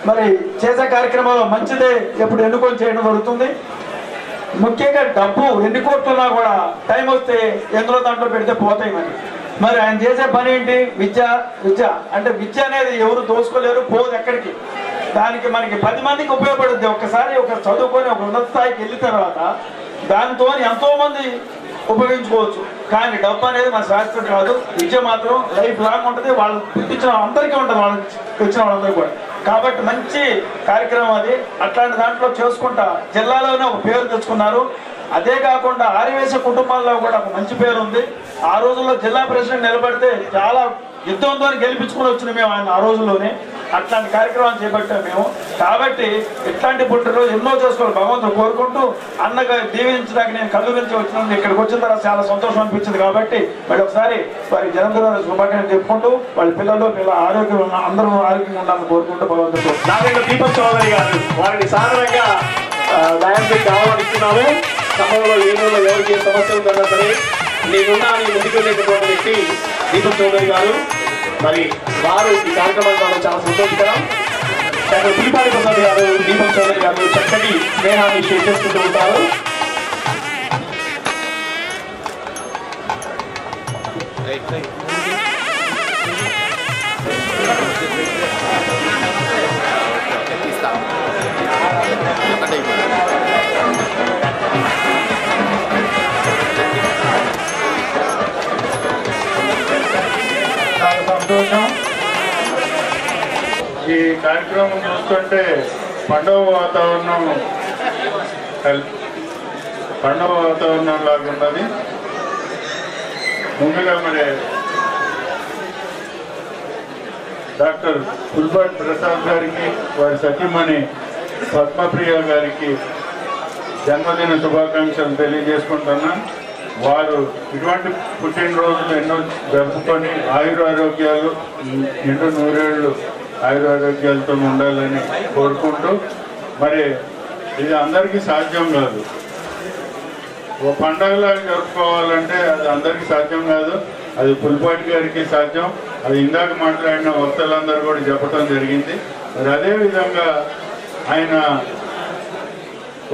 O: మరి చేసే కార్యక్రమాల్లో మంచిదే ఎప్పుడు ఎన్నుకొని చేయడం జరుగుతుంది. ముఖ్యంగా డబ్బు ఎన్ని కోట్లున్నా కూడా టైం వస్తే ఎందులో దాంట్లో పెడితే పోతాయి. మరి ఆయన చేసే పని ఏంటి? విద్య అంటే విద్య అనేది ఎవరు దోసుకోలేరు, పోదు ఎక్కడికి. దానికి మనకి 10 మందికి ఉపయోగపడుద్ది. ఒక్కసారి ఒక చదువుకొని ఒక ఉన్నత స్థాయికి వెళ్ళిన తర్వాత దాంతో ఎంతో మంది ఉపయోగించుకోవచ్చు. కానీ డబ్బు అనేది మన శాశ్వతం కాదు. విద్య మాత్రం లైఫ్ లాంగ్ ఉంటుంది. వాళ్ళు పుట్టించిన అందరికీ ఉంటుంది, వాళ్ళకి వచ్చిన వాళ్ళందరూ కూడా. కాబట్టి మంచి కార్యక్రమం అది. అట్లాంటి దాంట్లో చేసుకుంటా జిల్లాలోనే ఒక పేరు తెచ్చుకున్నారు. అదే కాకుండా ఆర్యవేశ కుటుంబాల్లో కూడా ఒక మంచి పేరు ఉంది. ఆ రోజుల్లో జిల్లా ప్రెసిడెంట్ నిలబడితే చాలా యుద్ధంతో గెలిపించుకుని వచ్చిన మేము ఆయన ఆ రోజుల్లోనే. అట్లాంటి కార్యక్రమాలు చేపట్టాం మేము. కాబట్టి ఇట్లాంటి పుట్టినరోజు ఎన్నో చేసుకోవాలి భగవంతుడు కోరుకుంటూ అన్నగా దీవించడానికి నేను కళ్ళు నుంచి వచ్చిన ఇక్కడికి వచ్చిన తర్వాత చాలా సంతోషం అనిపించింది. కాబట్టి మరి ఒకసారి వారి జన్మదిన శుభాకాంక్షలు చెప్పుకుంటూ వాళ్ళ పిల్లలు ఆరోగ్యం అందరూ ఆరోగ్యంగా ఉండాలని కోరుకుంటూ భగవంతుడు.
B: నాగేంద్ర దీపక్ చౌదరి గారు వారిని సాధారణంగా దయానికి ఆహ్వానిస్తున్నాము. సమయంలో ఏనుగులో ఎవరికి ఏ సమస్య ఉందన్నా సరే నేనున్నా అని ముందుకు వెళ్ళేటటువంటి వ్యక్తి దీపక్ చౌదరి గారు. మరి వారు ఈ కార్యక్రమాన్ని రావడం చాలా సంతోషకరం. డాక్టర్ పులిపాటి ప్రసాద్ గారు, దీపక్ చౌదరి గారు చక్కటి స్నేహాన్ని షేర్ చేసుకుంటూ ఉంటారు.
M: సంతోషం. ఈ కార్యక్రమం చూస్తుంటే పండుగ వాతావరణం లాగా ఉన్నది. ముందుగా మరి డాక్టర్ పులిపాటి ప్రసాద్ గారికి, వారి సతీమణి పద్మప్రియ గారికి జన్మదిన శుభాకాంక్షలు తెలియజేసుకుంటున్నాను. వారు ఇటువంటి పుట్టినరోజులు ఎన్నో జరుపుకొని ఆయురారోగ్యాలు నిండు 100 ఏళ్ళు ఆయురారోగ్యాలతో ఉండాలని కోరుకుంటూ, మరి ఇది అందరికీ సాధ్యం కాదు. ఓ పండగలాగా జరుపుకోవాలంటే అది అందరికీ సాధ్యం కాదు. అది పులిపాటి గారికి సాధ్యం. అది ఇందాక మాట్లాడిన వక్తలందరూ కూడా చెప్పడం జరిగింది. మరి అదేవిధంగా ఆయన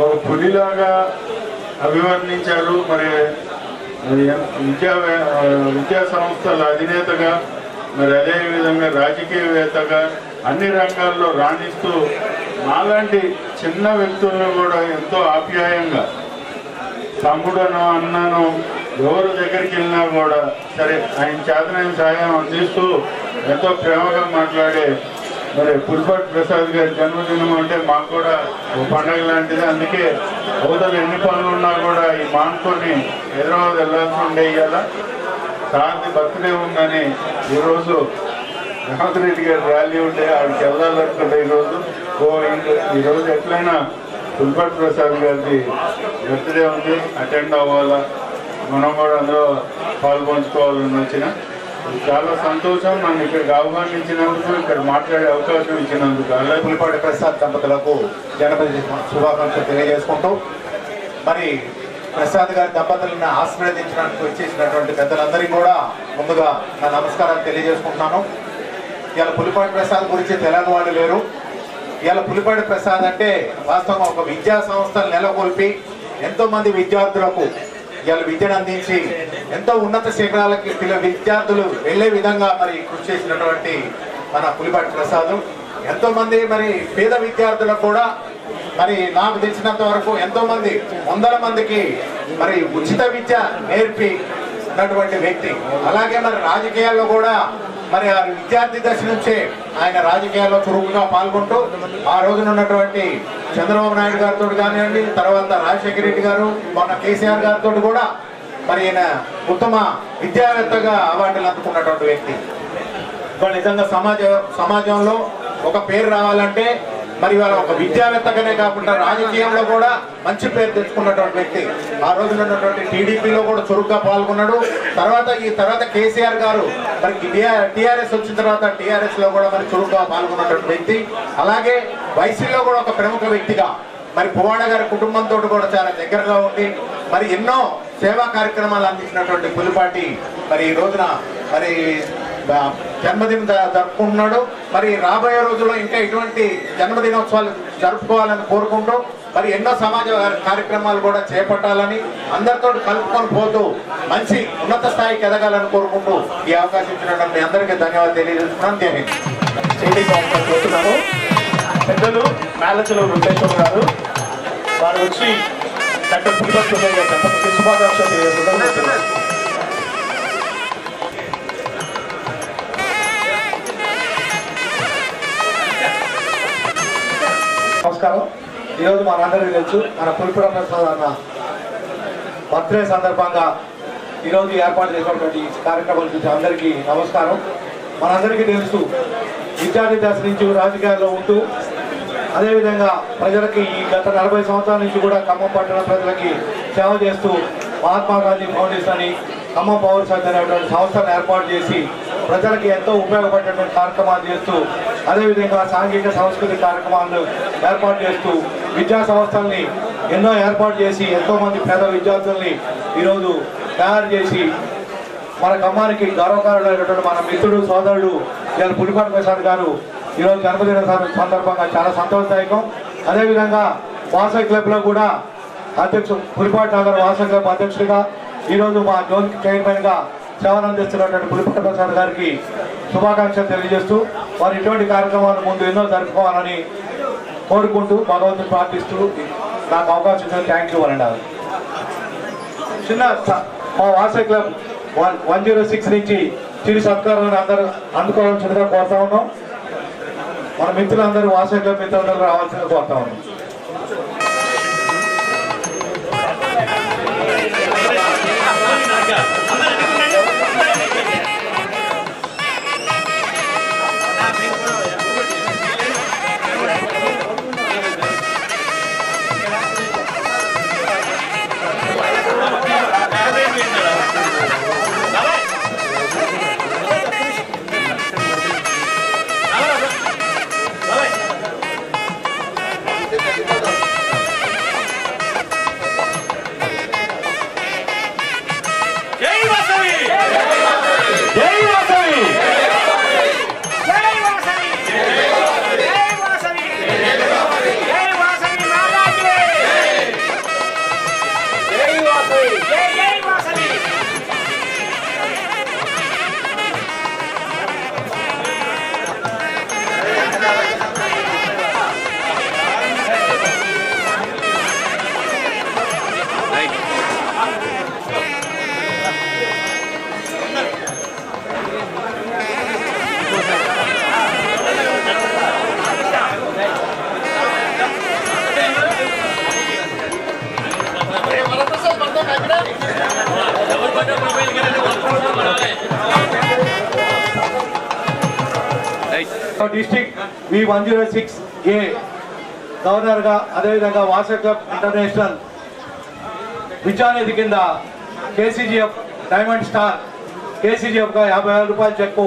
M: ఒక పులిలాగా అభివర్ణించారు. మరి విద్యా సంస్థల అధినేతగా, మరి అదేవిధంగా రాజకీయవేత్తగా అన్ని రంగాల్లో రాణిస్తూ మాలాంటి చిన్న వ్యక్తులను కూడా ఎంతో ఆప్యాయంగా తమ్ముడను అన్నను ఎవరు దగ్గరికి వెళ్ళినా కూడా సరే ఆయన చేతనైన సహాయం అందిస్తూ ఎంతో ప్రేమగా మాట్లాడే మరి పులిపాటి ప్రసాద్ గారి జన్మదినం అంటే మాకు కూడా ఒక పండగ లాంటిది. అందుకే అవతల ఎన్ని పనులు ఉన్నా కూడా ఈ మానుకొని హైదరాబాద్ వెళ్ళాల్సి ఉండే కదా. సార్ది బర్త్డే ఉందని ఈరోజు రేవంత్ రెడ్డి గారి ర్యాలీ ఉంటే ఆడికి వెళ్ళాలనుకుంటే ఈరోజు ఎట్లయినా పులిపాటి ప్రసాద్ గారిది బర్త్డే ఉంది, అటెండ్ అవ్వాలా, మనం కూడా అందులో పాల్పంచుకోవాలని వచ్చిన చాలా సంతోషం. నన్ను ఇక్కడికి ఆహ్వానించినందుకు, ఇక్కడ మాట్లాడే అవకాశం ఇచ్చినందుకు అలాగే
P: పులిపాటి ప్రసాద్ దంపతులకు జన్మదిన శుభాకాంక్షలు తెలియజేసుకుంటూ మరి ప్రసాద్ గారి దంపతులను ఆశీర్వదించడానికి వచ్చేసినటువంటి పెద్దలందరికీ కూడా ముందుగా నా నమస్కారాలు తెలియజేసుకుంటున్నాను. ఇవాళ పులిపాటి ప్రసాద్ గురించి తెలియని వాళ్ళు లేరు. ఇవాళ పులిపాటి ప్రసాద్ అంటే వాస్తవంగా ఒక విద్యా సంస్థలు నెలకొల్పి ఎంతోమంది విద్యార్థులకు ఇవాళ విద్యను అందించి ఎంతో ఉన్నత శిఖరాలకి విద్యార్థులు వెళ్లే విధంగా మరి కృషి చేసినటువంటి మన పులిపాటి ప్రసాద్ ఎంతోమంది మరి పేద విద్యార్థులకు కూడా మరి నాకు తెలిసినంత వరకు ఎంతోమంది వందల మందికి మరి ఉచిత విద్య నేర్పి ఉన్నటువంటి వ్యక్తి. అలాగే మరి రాజకీయాల్లో కూడా మరి ఆ విద్యార్థి దశ నుంచే ఆయన రాజకీయాల్లో చురుకుగా పాల్గొంటూ ఆ రోజున ఉన్నటువంటి చంద్రబాబు నాయుడు గారితో కానివ్వండి, తర్వాత రాజశేఖర రెడ్డి గారు, మొన్న కేసీఆర్ గారితో కూడా మరి ఈయన ఉత్తమ విద్యావేత్తగా అవార్డులు అందుకున్నటువంటి వ్యక్తి. నిజంగా సమాజంలో ఒక పేరు రావాలంటే మరి వాళ్ళ ఒక విద్యావేత్తగానే కాకుండా రాజకీయంలో కూడా మంచి పేరు తెచ్చుకున్నటువంటి వ్యక్తి. ఆ రోజున ఉన్నటువంటి టీడీపీలో కూడా చురుగ్గా పాల్గొన్నాడు. తర్వాత కేసీఆర్ గారు మరి టీఆర్ఎస్ వచ్చిన తర్వాత టీఆర్ఎస్ లో కూడా మరి చురుగ్గా పాల్గొన్నటువంటి వ్యక్తి. అలాగే వైసీలో కూడా ఒక ప్రముఖ వ్యక్తిగా మరి పువ్వాడ గారి కుటుంబంతో కూడా చాలా దగ్గరగా ఉండి మరి ఎన్నో సేవా కార్యక్రమాలు అందించినటువంటి పులిపాటి మరి ఈ రోజున మరి జన్మదినం జరుపుకుంటున్నాడు. మరి రాబోయే రోజుల్లో ఇంకా ఇటువంటి జన్మదినోత్సవాలు జరుపుకోవాలని కోరుకుంటూ మరి ఎన్నో సమాజ కార్యక్రమాలు కూడా చేపట్టాలని అందరితో కలుపుకొని పోతూ మంచి ఉన్నత స్థాయికి ఎదగాలని కోరుకుంటూ ఈ అవకాశం ఇచ్చినటువంటి మీ అందరికీ ధన్యవాదాలు తెలియజేస్తున్నాను.
O: చేస్తున్నాము పెద్దలు మేలచల వెంకటేశ్వర గారు వారు వచ్చి డాక్టర్ పులిపాటి ప్రసాద్ గారి దంపతులకి శుభాకాంక్షలు తెలియజేస్తున్నారు.
P: నమస్కారం. ఈరోజు మనందరికీ తెలుసు మన పులిపాటి ప్రసాద్ అన్న బర్త్డే సందర్భంగా ఈరోజు ఏర్పాటు చేసినటువంటి కార్యక్రమాల గురించి అందరికీ నమస్కారం. మనందరికీ తెలుసు విద్యార్థి దశ నుంచి రాజకీయాల్లో ఉంటూ అదేవిధంగా ప్రజలకి ఈ గత 40 సంవత్సరాల నుంచి కూడా ఖమ్మం పట్టణ ప్రజలకి సేవ చేస్తూ మహాత్మా గాంధీ ఫౌండేషన్ అని ఖమ్మం పవర్ సైన్స్ అనేటువంటి సంస్థను ఏర్పాటు చేసి ప్రజలకి ఎంతో ఉపయోగపడేటువంటి కార్యక్రమాలు చేస్తూ అదేవిధంగా సాంఘిక సాంస్కృతిక కార్యక్రమాలను ఏర్పాటు చేస్తూ విద్యా సంస్థల్ని ఎన్నో ఏర్పాటు చేసి ఎంతోమంది పేద విద్యార్థుల్ని ఈరోజు తయారు చేసి మన ఖమ్మానికి గౌరవకారుడైనటువంటి మన మిత్రుడు సోదరుడు ఇవాళ పులిపాటి ప్రసాద్ గారు ఈరోజు జన్మదిన సందర్భంగా చాలా సంతోషదాయకం. అదేవిధంగా వాసవి క్లబ్లో కూడా పులిపాటి నగర్ వాసవి క్లబ్ అధ్యక్షుడిగా ఈరోజు మా జోన్ చైర్మన్గా సేవలు అందిస్తున్నటువంటి పులిపాటి ప్రసాద్ గారికి శుభాకాంక్షలు తెలియజేస్తూ వారు ఇటువంటి కార్యక్రమాలు ముందు ఎన్నో జరుపుకోవాలని కోరుకుంటూ భగవంతుని ప్రార్థిస్తూ నాకు అవకాశం ఇచ్చిన థ్యాంక్ యూ అనండి. చిన్న మా వాసవి క్లబ్ 106 నుంచి చిరు సత్కారాలను అందరూ అందుకోవాల్సిందిగా కోరుతా ఉన్నాం. మన మిత్రులందరూ వాసవి క్లబ్ మిత్రులందరూ రావాల్సిందిగా కోరుతా ఉన్నాం.
Q: జై వాసవి
P: డిస్టిక్ V106A గవర్నర్గా, అదేవిధంగా వాసవి క్లబ్ ఇంటర్నేషనల్ విద్యానిధి కింద KCGF డైమండ్ స్టార్ KCGFగా 50,000 రూపాయల చెక్కు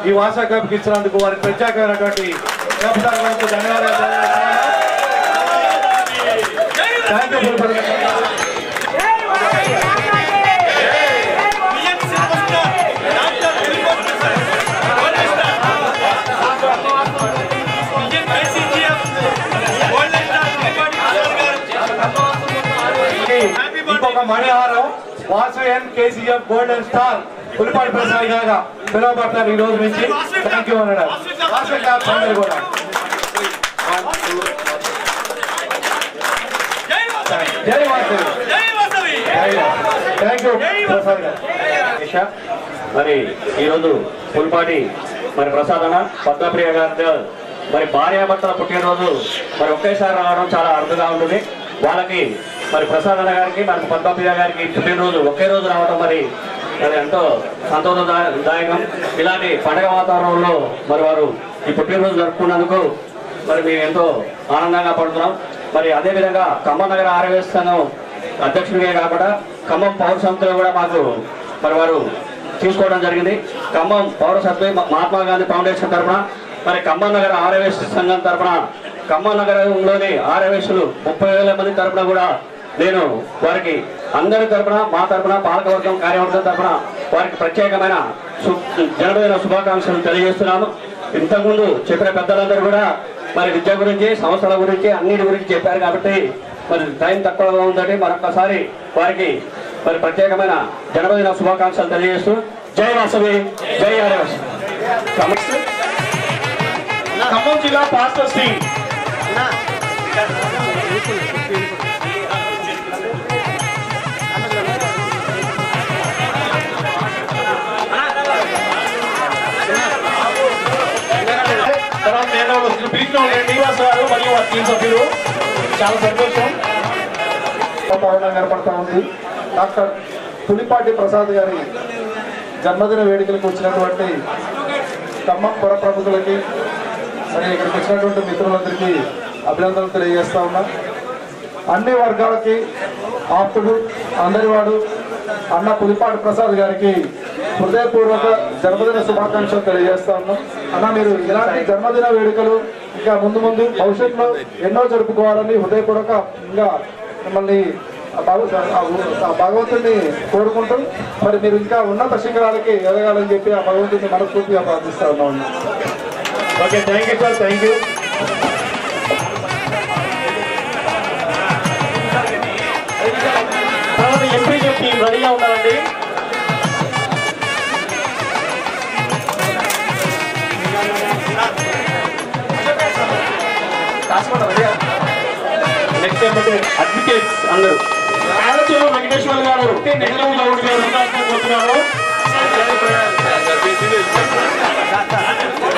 P: ఈ వాసవి క్లబ్కి ఇచ్చినందుకు వారికి ప్రత్యేకమైనటువంటి క్లబ్ తరఫున ధన్యవాదాలు. Thank you. ఇంకొక మణిహారం Vasavi and KCGF golden star Pulipati Prasad గారు పిలువబడతారు ఈ రోజు నుంచి. థ్యాంక్ యూ అన్నాడు. వాసవి క్లబ్ అందరూ కూడా జై వాసవి. థ్యాంక్ యూ ప్రసాద్ గారు.
Q: మరి ఈరోజు పులిపాటి మరి ప్రసాదన పద్మప్రియ గారి మరి భార్యాభర్తల పుట్టినరోజు మరి ఒకేసారి రావడం చాలా అరుదుగా ఉంటుంది. వాళ్ళకి మరి ప్రసాదన గారికి మరి పద్మప్రియ గారికి పుట్టినరోజు ఒకే రోజు రావడం మరి ఎంతో సంతోషదాయకం. ఇలాంటి పండగ వాతావరణంలో మరి వారు ఈ పుట్టినరోజు జరుపుకున్నందుకు మరి మేము ఎంతో ఆనందంగా పడుతున్నాం. మరి అదేవిధంగా ఖమ్మం నగర ఆర్యవేశ సంఘం అధ్యక్షుడిగా కాకుండా ఖమ్మం పౌర సమితిలో కూడా మాకు మరి వారు తీసుకోవడం జరిగింది. ఖమ్మం పౌర సభ్యులు మహాత్మా గాంధీ ఫౌండేషన్ తరఫున మరి ఖమ్మం నగర ఆర్యవేశ సంఘం తరఫున ఖమ్మం నగరంలోని ఆర్యవేశులు 30,000 మంది తరఫున కూడా నేను వారికి అందరి తరఫున మా తరఫున పాలకవర్గం కార్యవర్గం తరఫున వారికి ప్రత్యేకమైన జన్మదిన శుభాకాంక్షలు తెలియజేస్తున్నాను. ఇంతకుముందు చెప్పిన పెద్దలందరూ కూడా మరి విద్య గురించి సంస్థల గురించి అన్నిటి గురించి చెప్పారు కాబట్టి మరి టైం తక్కువగా ఉందని మరొకసారి వారికి మరి ప్రత్యేకమైన జన్మదిన శుభాకాంక్షలు తెలియజేస్తూ జై వాసవి, జై ఆర్యవేశ.
B: ఖమ్మం జిల్లా పాస్టర్ సింగ్ శ్రీనివాస్ గారు మరియు వారి టీం సభ్యులు చాలా సంతోషం
O: కనపడతా ఉంది. డాక్టర్ పులిపాటి ప్రసాద్ గారి జన్మదిన వేడుకలకు వచ్చినటువంటి ఖమ్మం పుర ప్రముఖులకి మరి ఇక్కడికి వచ్చినటువంటి మిత్రులందరికీ అభినందనలు తెలియజేస్తా ఉన్నా. అన్ని వర్గాలకి ఆప్తుడు అందరివాడు అన్న పులిపాటి ప్రసాద్ గారికి హృదయపూర్వక జన్మదిన శుభాకాంక్షలు తెలియజేస్తా ఉన్నాం. అన్న, మీరు ఇలాంటి జన్మదిన వేడుకలు ఇంకా ముందు ముందు భవిష్యత్తులో ఎన్నో జరుపుకోవాలని హృదయపూర్వకంగా మిమ్మల్ని భగవంతుడిని కోరుకుంటూ మరి మీరు ఇంకా ఉన్నత శిఖరాలకి ఎదగాలని చెప్పి ఆ భగవంతుడిని మనస్ఫూర్తిగా ప్రార్థిస్తా ఉన్నాం.
B: Okay, thank you sir, thank you. తర్వాత ఎంపీ టీం రెడీగా ఉండాలండి. నెక్స్ట్ ఏమంటే అడ్వకేట్స్ అందరూ కాలచేరు వెంకటేశ్వర గారు నెల్లూరు గౌడ్ గారు పోతున్నారు.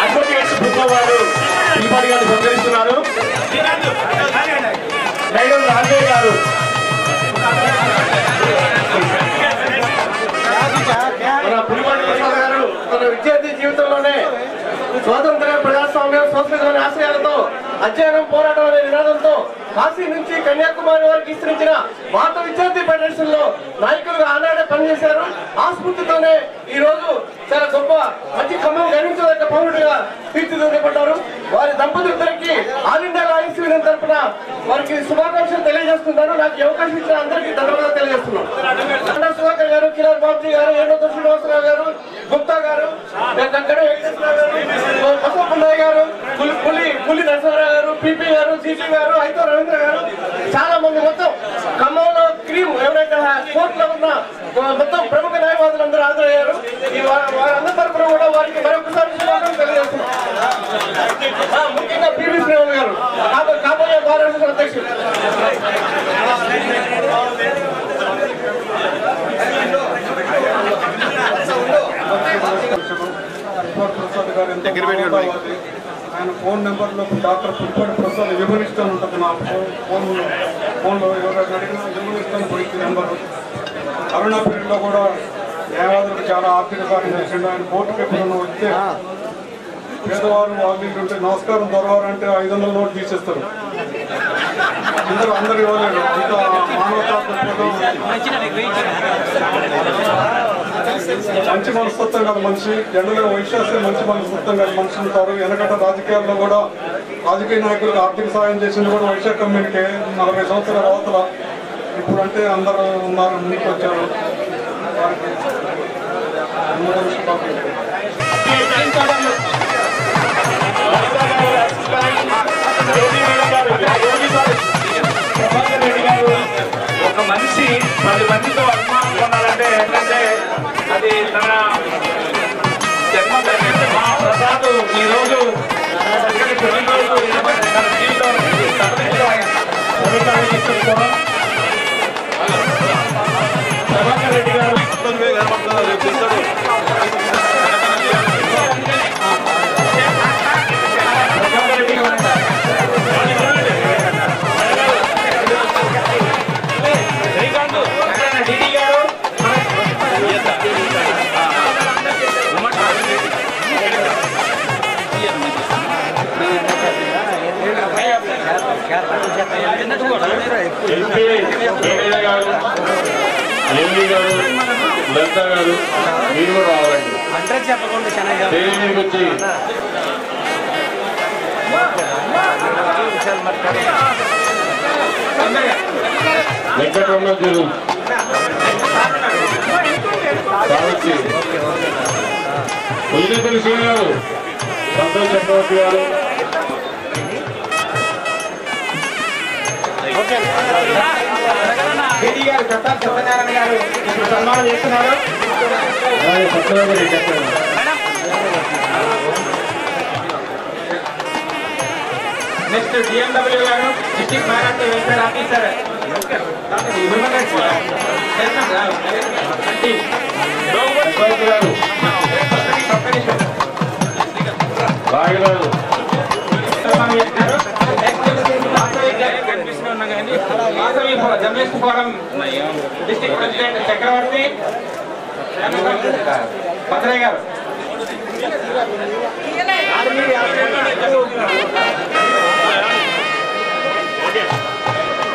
B: అడ్వకేట్స్ బృందం వారు పులిపాటి గారిని సత్కరిస్తున్నారు. నైడం రాజయ్య గారు మన పులిపాటి ప్రసాద్ గారు తన విద్యార్థి జీవితంలోనే స్వాతంత్ర ప్రజాస్వామ్యం సంస్కృతిలోని ఆశయాలతో అధ్యయనం పోరాటం అనే నినాదంతో కాశీ నుంచి కన్యాకుమారి వరకు విస్తరించిన భారత విద్యార్థి ఫెడరేషన్ లో నాయకులుగా ఆనాడే పనిచేశారు. ఆ స్ఫూర్తితోనే ఈ రోజు చాలా గొప్ప మంచి ఖమ్మం గర్వించదగ్గ పౌరుడిగా తీర్చిదిద్దబడ్డారు. వారి దంపతులిద్దరికి ఆల్ ఇండియా లాయర్స్ యూనియన్ తరఫున వారికి శుభాకాంక్షలు తెలియజేస్తున్నాను. నాకు ఈ అవకాశం ఇచ్చిన అందరికీ ధన్యవాదాలు తెలియజేస్తున్నాను. సుధాకర్ గారు, కిలార్ బాబుజీ గారు, ఏడో శ్రీనివాసరావు గారు, గుప్తా గారు, బసవపున్నయ్య గారు, పులి నరసింహారావు గారు, పిపి గారు, జీపీ గారు, అయితే రవీంద్ర గారు, చాలా మంది మొత్తం ఖమ్మంలో క్రీమ్ ఎవరైతే కోర్టులో ఉన్న మొత్తం ప్రముఖ న్యాయవాదులు అందరూ హాజరయ్యారు. వారందరి తరఫున కూడా వారికి మరొకసారి శుభాకాంక్షలు తెలియజేస్తున్నారు. ముఖ్యంగా పివి శ్రీరామ్ గారు కాబోయే భారత అధ్యక్షుడు.
A: ప్రసాద్ గారు ఆయన ఫోన్ నెంబర్లో డాక్టర్ పులిపాటి ప్రసాద్ వివరిస్తాను ఉంటుంది. నా ఫోన్లో ఎవరైనా అడిగినా వివరిస్తాను పోయింది నెంబరు. కరోనా పీరియడ్లో కూడా న్యాయవాదులకు చాలా ఆర్థిక సహాయం చేసిండు. ఆయన కోర్టుకు ఎప్పుడన్నా వస్తే పేదవారు వాళ్ళు ఉంటే నమస్కారం దొరవారంటే 500 నోటు తీసేస్తారు. అందరూ ఇవ్వలేరు. ఇంత మానవతా మంచి మనస్తత్వం కదా మనిషి. జనరల్గా వైశ్యాసే మంచి మనస్తత్వం కదా మనిషి ఉంటారు. వెనకట రాజకీయాల్లో కూడా రాజకీయ నాయకులకు ఆర్థిక సాయం చేసింది కూడా వైశ్య కమ్యూనిటీ 40 సంవత్సరాల అవతల. ఇప్పుడు అంటే అందరూ ఉన్నారు, ముందుకు వచ్చారు.
H: ఒక మనిషి 10 మందితో అభిమానం పొందాలంటే ఏంటంటే అది తన జన్మ మా ప్రసాద్ ఈరోజు తన జీవితం ప్రభాకర్ రెడ్డి గారు
M: ఎంపీ గారు లలిత గారు మీరు కూడా రావాలండి. ట్రైనింగ్ వచ్చి వెంకటరమణ గారు సావిత్రి ఉల్లిపల్లి శ్రీ గారు సంతోష్ చక్రవర్తి గారు
H: గారు ప్రతాప్ సత్యనారాయణ గారు ఇప్పుడు సన్మానం చేస్తున్నారు. నెక్స్ట్ డిఎండబ్ల్యూ గారు district minority welfare officer journalist forum district president Chakravarthi Bhadraiah గారు.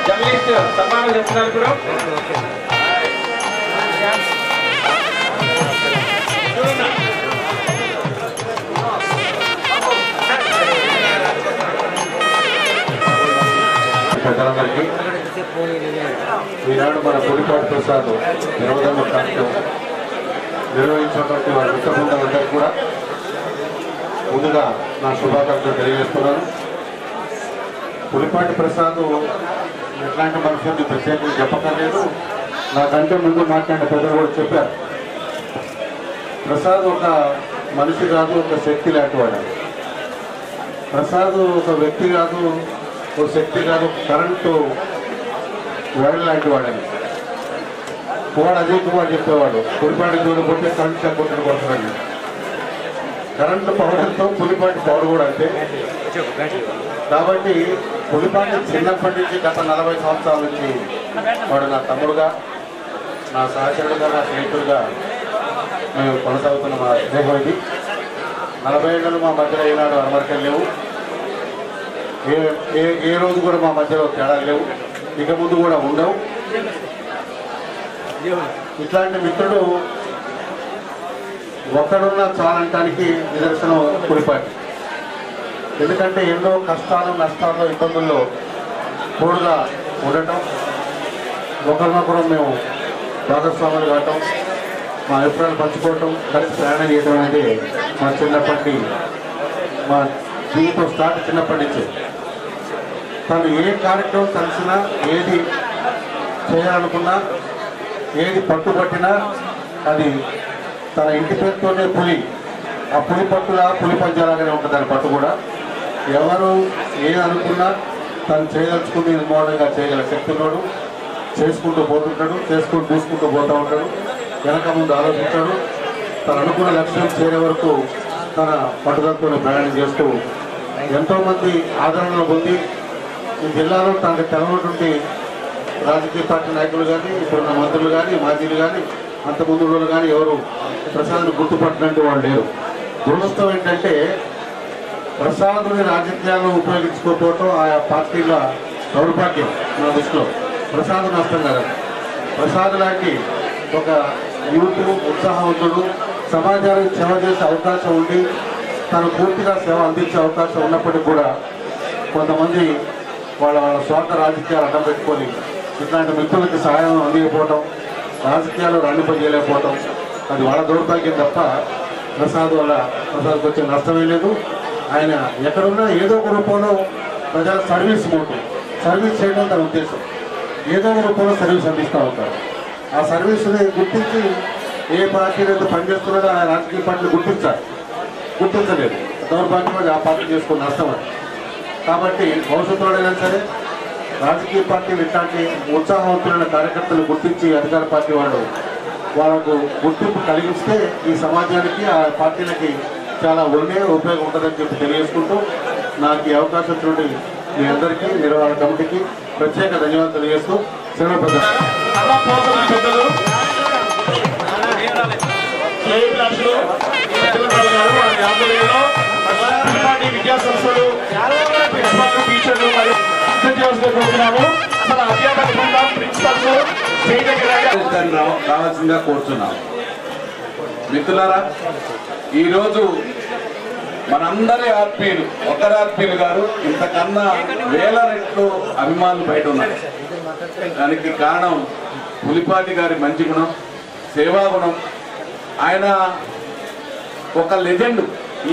H: జర్నలిస్ట్ సన్మానం చేస్తున్నారు ఇప్పుడు.
K: పెద్దలందరికీ ఈనాడు మన పులిపాటి ప్రసాద్ నిర్వహణ కార్యక్రమం నిర్వహించినటువంటి వారి మిత్ర బృందాలందరికీ కూడా ముందుగా నా శుభాకాంక్షలు తెలియజేస్తున్నాను. పులిపాటి ప్రసాద్ ఎట్లాంటి మనుషులు ప్రత్యేకంగా చెప్పక్కర్లేదు. నాకంటే ముందు మాట్లాడిన పెద్దలు కూడా చెప్పారు. ప్రసాద్ ఒక మనిషి కాదు, ఒక శక్తి లాంటి వాడు. ప్రసాద్ ఒక వ్యక్తి కాదు, ఒక శక్తి కాదు, కరెంటు వేడ లాంటి వాడని వాడు అదే కుమార్ చెప్పేవాడు. పులిపాటి చూడబోతే కరెంట్ షాక్ కొట్టడం కొడుతున్నాడు. కరెంటు పవడంతో పులిపాటి పవర్ కూడా అంతే. కాబట్టి పులిపాటి చిన్నప్పటి నుంచి గత 40 సంవత్సరాల నుంచి వాడు నా తమ్ముడుగా, నా సహచరుడుగా, నా స్నేహితుడుగా మేము కొనసాగుతున్న మా స్నేహం ఇది. 40 ఏళ్ళు మా మధ్యలో ఏనాడు అమరికలు లేవు. ఏ రోజు కూడా మా మధ్యలో తేడాలు లేవు, ఇక ముందు కూడా ఉండవు. ఇట్లాంటి మిత్రుడు ఒక్కడున్నా చాలంటానికి నిదర్శనం పులిపాటి. ఎందుకంటే ఎన్నో కష్టాలు, నష్టాల్లో, ఇబ్బందుల్లో తోడుగా ఉండటం, ఒకరినొకరు మేము భాగస్వాములు కావటం, మా అభిప్రాయాలు పంచుకోవటం, కలిసి ప్రయాణం చేయడం అనేది మా చిన్నప్పటి మా జీవితం స్టార్ట్ చిన్నప్పటి నుంచి. తను ఏ కార్యక్రమం కలిసినా, ఏది చేయాలనుకున్నా, ఏది పట్టుబట్టినా అది తన ఇంటి పేరుతోనే పులి. ఆ పులి పట్టులా పులి పంజాలాగానే ఉంటుంది దాని పట్టు కూడా. ఎవరు ఏది అనుకున్నా తను చేయదలుచుకుని నిర్మాణంగా చేయగల శక్తున్నాడు. చేసుకుంటూ పోతుంటాడు, చేసుకుంటూ చూసుకుంటూ పోతూ ఉంటాడు, వెనక ముందు ఆలోచించాడు. తను అనుకున్న లక్ష్యం చేరే వరకు తన పట్టుదలతో ప్రయాణం చేస్తూ ఎంతోమంది ఆదరణలో పొంది ఈ జిల్లాలో తనకు తెలవనటువంటి రాజకీయ పార్టీ నాయకులు కానీ, ఇప్పుడున్న మంత్రులు కానీ, మాజీలు కానీ, అంత ముందు కానీ ఎవరు ప్రసాద్ను గుర్తుపట్టినట్టు వాళ్ళు లేరు. దురదృష్టం ఏంటంటే ప్రసాదుని రాజకీయాల్లో ఉపయోగించుకోకపోవటం ఆయా పార్టీల దౌర్భాగ్యం నా దృష్టిలో. ప్రసాద్ నష్టం కదా. ప్రసాద్ లాంటి ఒక యూత్ ఉత్సాహవంతుడు సమాజానికి సేవ చేసే అవకాశం ఉండి తను పూర్తిగా సేవ అందించే అవకాశం ఉన్నప్పటికీ కూడా కొంతమంది వాళ్ళ స్వార్థ రాజకీయాలు అడ్డం పెట్టుకొని ఇట్లాంటి మిత్రులకి సహాయం అందించకపోవటం, రాజకీయాలు రాణింపజేయలేకపోవటం అది వాళ్ళ దౌర్భాగ్యం తప్ప ప్రసాద్కి వచ్చే నష్టమే లేదు. ఆయన ఎక్కడున్నా ఏదో ఒక రూపంలో ప్రజల సర్వీస్ మోటివ్ సర్వీస్ చేయడం తన ఉద్దేశం. ఏదో ఒక రూపంలో సర్వీస్ అందిస్తూ ఉంటారు. ఆ సర్వీస్ని గుర్తించి ఏ పార్టీలో అయితే పనిచేస్తున్నాడో ఆ రాజకీయ పార్టీలు గుర్తించలేదు. దౌర్భాగ్యం అది ఆ పార్టీ చేసుకున్న నష్టం అది. కాబట్టి భవిష్యత్తులోనైనా సరే రాజకీయ పార్టీలు ఇట్లాంటి ఉత్సాహవంతులైన కార్యకర్తలు గుర్తించి అధికార పార్టీ వాళ్ళకు గుర్తింపు కలిగిస్తే ఈ సమాజానికి ఆ పార్టీలకి చాలా ఉపయోగం ఉంటుందని చెప్పి తెలియజేసుకుంటూ నాకు ఈ అవకాశం ఇచ్చినటువంటి మీ అందరికీ నిర్వహణ కమిటీకి ప్రత్యేక ధన్యవాదాలు తెలియజేస్తూ సెలవు
L: విద్యా సంస్థలు టీచర్లు మరియు
N: రావాల్సిందిగా కోరుతున్నాం. మిత్రులారా, ఈరోజు మనందరి ఆత్మీయులు ఒకరి ఆత్మీయులు గారు ఇంతకన్నా వేల రెట్లు అభిమానులు బయట ఉన్నారు. దానికి కారణం పులిపాటి గారి మంచి గుణం, సేవా గుణం. ఆయన ఒక లెజెండ్.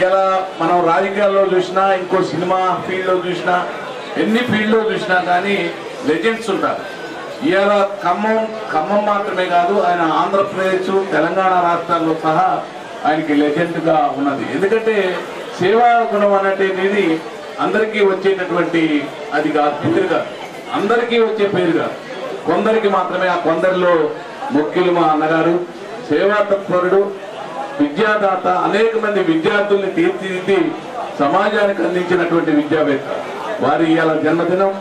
N: ఇలా మనం రాజకీయాల్లో చూసినా, ఇంకో సినిమా ఫీల్డ్లో చూసినా, ఎన్ని ఫీల్డ్లో చూసినా కానీ లెజెండ్స్ ఉంటారు. ఇవాళ ఖమ్మం మాత్రమే కాదు, ఆయన ఆంధ్రప్రదేశ్ తెలంగాణ రాష్ట్రాల్లో సహా ఆయనకి లెజెండ్గా ఉన్నది. ఎందుకంటే సేవా గుణం అనేది అందరికీ వచ్చేటటువంటి అది కాదు, పేరు కాదు, అందరికీ వచ్చే పేరు కాదు, కొందరికి మాత్రమే. ఆ కొందరిలో ముఖ్యులు మా అన్నగారు. సేవా తత్పరుడు, విద్యాదాత, అనేక మంది విద్యార్థుల్ని తీర్చిదిద్ది సమాజానికి అందించినటువంటి విద్యావేత్త. వారి ఇవాళ జన్మదినం.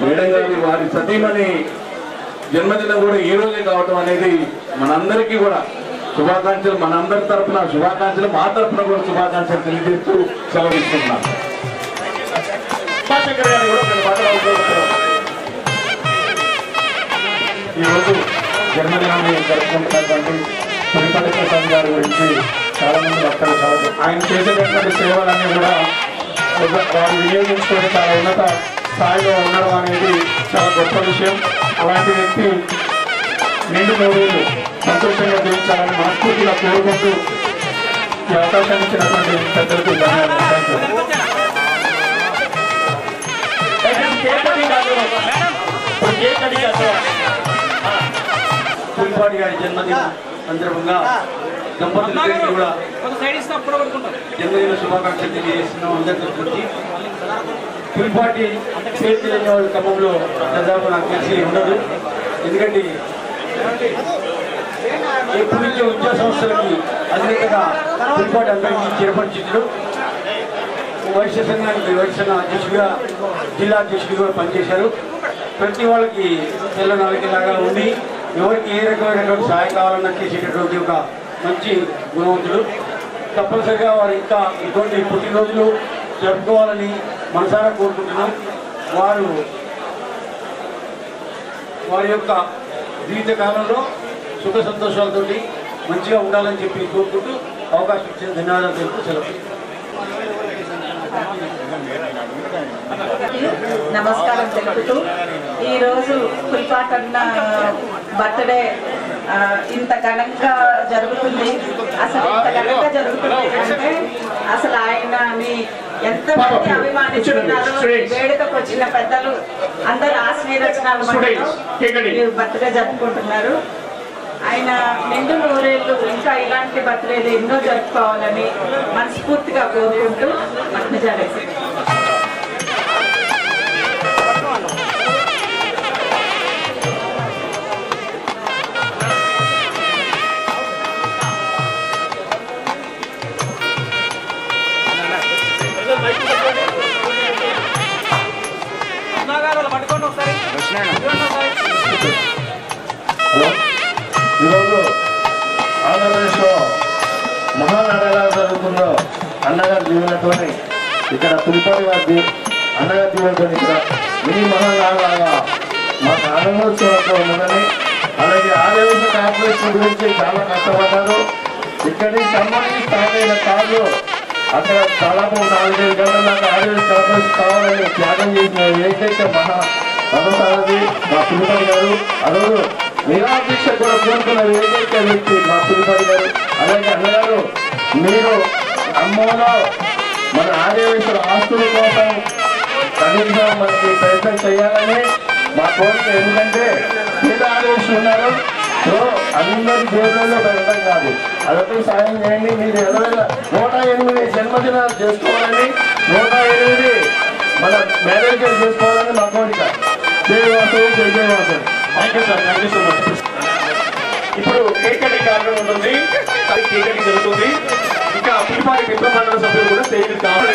N: మేడం గారి వారి సతీమణి జన్మదినం కూడా ఈ రోజే కావటం అనేది మనందరికీ కూడా శుభాకాంక్షలు. మనందరి తరఫున శుభాకాంక్షలు, మా తరఫున కూడా శుభాకాంక్షలు తెలియజేస్తూ సెలవు తీసుకుంటున్నాను.
O: ఈరోజు జన్మదినాన్ని జరుపుకుంటున్నటువంటి పులిపాటి ప్రసాద్ గారి గురించి చాలా మంది వక్తలు ఆయన చేసేటటువంటి సేవలన్నీ కూడా వారు వినియోగించుకొని చాలా ఉన్నత స్థాయిలో ఉండడం అనేది చాలా గొప్ప విషయం. అలాంటి వ్యక్తి నిండు 3 ఏళ్ళు సంతోషంగా జీవించాలని మనస్ఫూర్తిగా కోరుకుంటూ ఈ అవకాశాన్ని ఇచ్చినటువంటి పెద్దలకు ధన్యవాదాలు.
R: పులిపాటి గారి జన్మదిన సందర్భంగా దంపతులకి కూడా జన్మదిన శుభాకాంక్షలు తెలియజేస్తున్నాం. అందరితో గురించి పులిపాటి పేరు తెలియని వాళ్ళ క్రమంలో దాదాపు నాకు తెలిసి ఉండదు. ఎందుకంటే ఎప్పటి నుంచో విద్యా సంస్థలకి అధినేతగా పులిపాటి అందరికీ చిరపరిచితుడు. వైశ్య సంఘానికి వైశ్య అధ్యక్షుడిగా, జిల్లా అధ్యక్షుడిగా కూడా పనిచేశారు. ప్రతి వాళ్ళకి తెల్ల నాలుగులాగా ఉండి ఎవరికి ఏ రకమైనటువంటి సహాయం కావాలన్నా చేసేటటువంటి ఒక మంచి గుణవంతుడు. తప్పనిసరిగా వారు ఇంకా ఇటువంటి పుట్టినరోజులు జరుపుకోవాలని మనసారా కోరుకుంటున్నాం. వారి యొక్క జీవిత కాలంలో సుఖ సంతోషాలతోటి మంచిగా ఉండాలని చెప్పి కోరుకుంటూ అవకాశం ఇచ్చిన ధన్యవాదాలు తెలుపుతూ సెలవు.
F: నమస్కారం తెలుపుతూ ఈరోజు పులిపాటన్న బర్త్డే ఇంత ఘనంగా జరుగుతుంది. అసలు ఇంత ఘనంగా జరుగుతుంది అంటే అసలు ఆయనని ఎంతమంది అభిమానిస్తున్నారు. వేడుకకు వచ్చిన పెద్దలు అందరు ఆశీర్వచనాలు బర్త్డే జరుపుకుంటున్నారు. ఆయన నిండు 100 ఏళ్ళు ఇంకా ఇలాంటి బర్త్డేలు ఎన్నో జరుపుకోవాలని మనస్ఫూర్తిగా కోరుకుంటూ పద్మజాలేసి
L: ఈరోజు ఆంధ్రప్రదేశ్లో మహానాడు ఎలా జరుగుతుందో అన్నగారు జీవనతోని ఇక్కడ పులిపాటి గారి అన్నగారి జీవనంతో ఇక్కడ మినీ మహానాడులాగా మాకు ఆనందోత్సవంతో ఉన్నదని, అలాగే ఆదివాసీ కార్పొరేషన్ గురించి చాలా కష్టపడ్డారు. ఇక్కడి ఖమ్మానికి స్టార్ట్ అయిన కార్లు అక్కడ దాదాపు 4-5 గంటల దాకా ఆదివాసీ కార్పొరేషన్ కావాలని త్యాగం చేసిన ఏకైక మహా రథసారథి మా పులిపాటి గారు. అదొక నిరాదీక్ష కూడా కోరుకున్న ఏకైక వ్యక్తి మా పులిపాటి గారు. అలాగే అన్నగారు, మీరు ఖమ్మంలో మన ఆదివాసుల ఆస్తుల కోసం కనీసం మనకి ప్రయత్నం చేయాలని మా కోరిక. ఎందుకంటే పేద ఆదివాసులు ఉన్నారు, సో అందరి దేవుళ్ళలో పెట్టడం కాదు, అదొక సాయం చేయండి. మీరు 108 జన్మదినాలు చేసుకోవాలని, 108 మన మ్యారేజ్ చేసుకోవాలని మా కోరిక. జయవాసం, జయవాసం.
B: Thank you sir, thank you so much. ఇప్పుడు కేక్ కటింగ్ కార్యక్రమం ఉంటుంది, అది కేక్ కటింగ్ జరుగుతుంది. ఇంకా పులిపాటి మిత్ర మండల సభ్యులు కూడా స్టేజ్ కావాలి.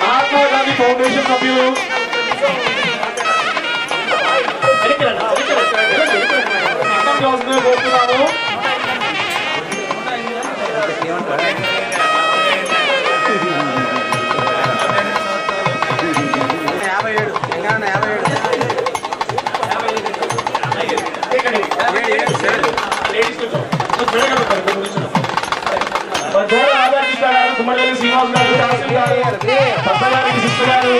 B: మహాత్మా గాంధీ ఫౌండేషన్ సభ్యులు కోరుతున్నాము. కుమ్మడి శ్రీనివాస్ గారు, తహసీల్ గారు, సత్యగారికి సిస్టర్ గారు,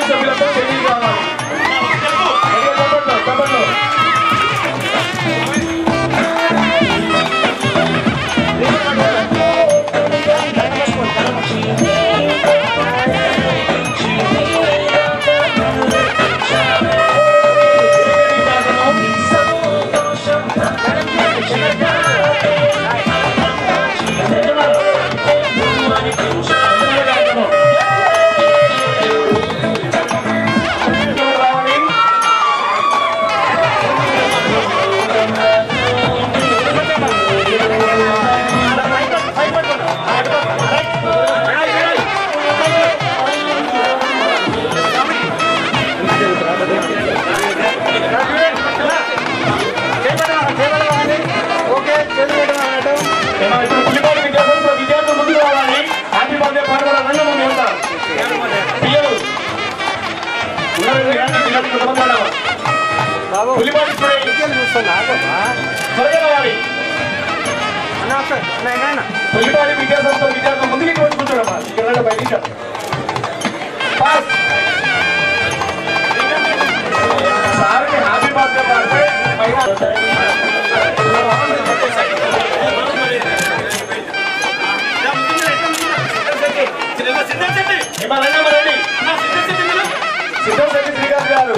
B: సభ్యులతో తెలియ కావాలి. పులిపాటి విద్యా సంస్థ విద్యార్థులు ముందుకి వచ్చుకుంటాడమ్మా. ఇక్కడ బయట సార్కి హ్యాపీ బర్త్డే పాడితే సిద్ధశెట్టి శ్రీకాంత్ గారు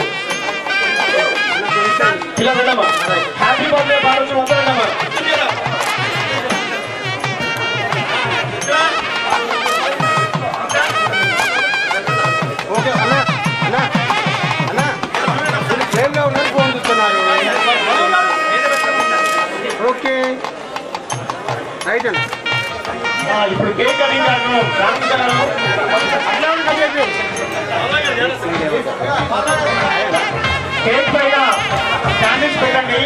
B: ఇలా రండమ్మా. హ్యాపీ బర్త్డే పాడొచ్చు అంతా రండమ్మా. ఇప్పుడు కేక్ కటింగ్ కేక్ పైన క్యాండిల్స్ పెట్టండి.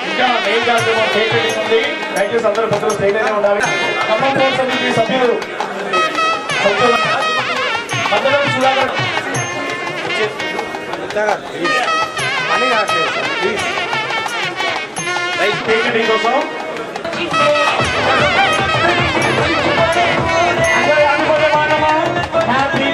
B: ఇంకా మెయిన్ కార్యక్రమం చేయడం ఉంది. దయచేసి అందరూ పెద్దలు చేయడమే ఉండాలి. ఖమ్మం పౌర సమితి సభ్యులు మద్దతు సుధాకర్ కోసం హ్యాపీ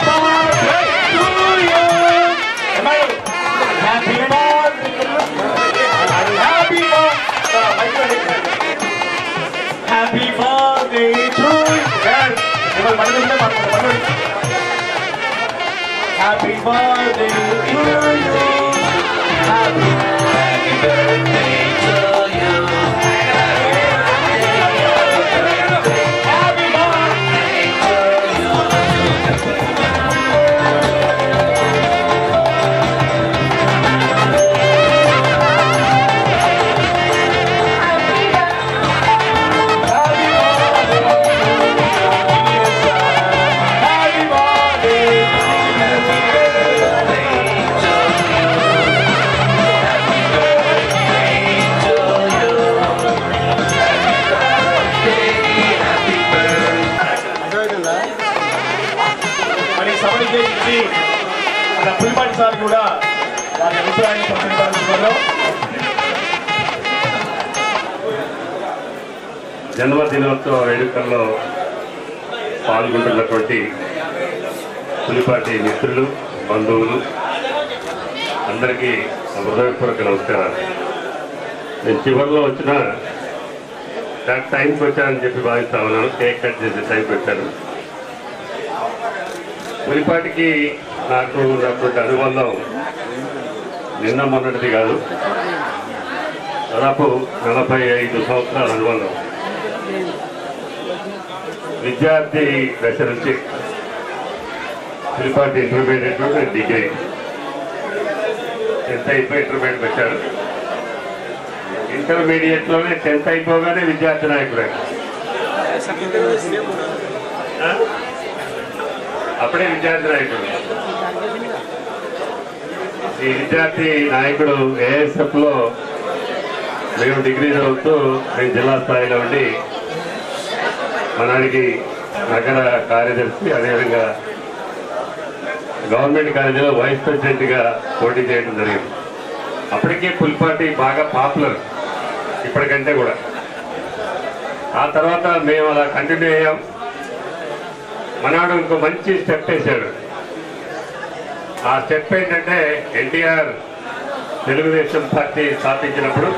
L: ఒకసారి కూడా వారి అభిప్రాయాన్ని పంపించాల్సిందో.
S: జన్మదినోత్సవ వేడుకల్లో పాల్గొంటున్నటువంటి పులిపాటి మిత్రులు, బంధువులు అందరికీ హృదయపూర్వక నమస్కారాలు. నేను చివరిలో వచ్చిన టైంకి వచ్చానని చెప్పి భావిస్తా ఉన్నాను. కేక్ కట్ చేసే టైంకి వచ్చాను. పులిపాటికి నాకు ఉన్నటువంటి అనుబంధం నిన్న మొన్నటిది కాదు, దాదాపు 45 సంవత్సరాల అనుబంధం. విద్యార్థి దశ నుంచి పులిపాటి ఇంటర్మీడియట్, డిగ్రీ, 10th అయిపోయి ఇంటర్మీడియట్ వచ్చారు. ఇంటర్మీడియట్లోనే 10th అయిపోగానే విద్యార్థి నాయకుడు. అప్పుడే విద్యార్థి నాయకుడు. ఈ విద్యార్థి నాయకుడు ఏఎస్ఎఫ్లో మేము డిగ్రీ చదువుతూ నేను జిల్లా స్థాయిలో ఉండి మనాడికి నగర కార్యదర్శి, అదేవిధంగా గవర్నమెంట్ కాలేజీలో వైస్ ప్రెసిడెంట్గా పోటీ చేయడం జరిగింది. అప్పటికే పులిపాటి బాగా పాపులర్ ఇప్పటికంటే కూడా. ఆ తర్వాత మేము అలా కంటిన్యూ అయ్యాం. మనాడు ఇంకో మంచి స్టెప్ వేశాడు. ఆ స్టెప్ ఏంటంటే ఎన్టీఆర్ తెలుగుదేశం పార్టీ స్థాపించినప్పుడు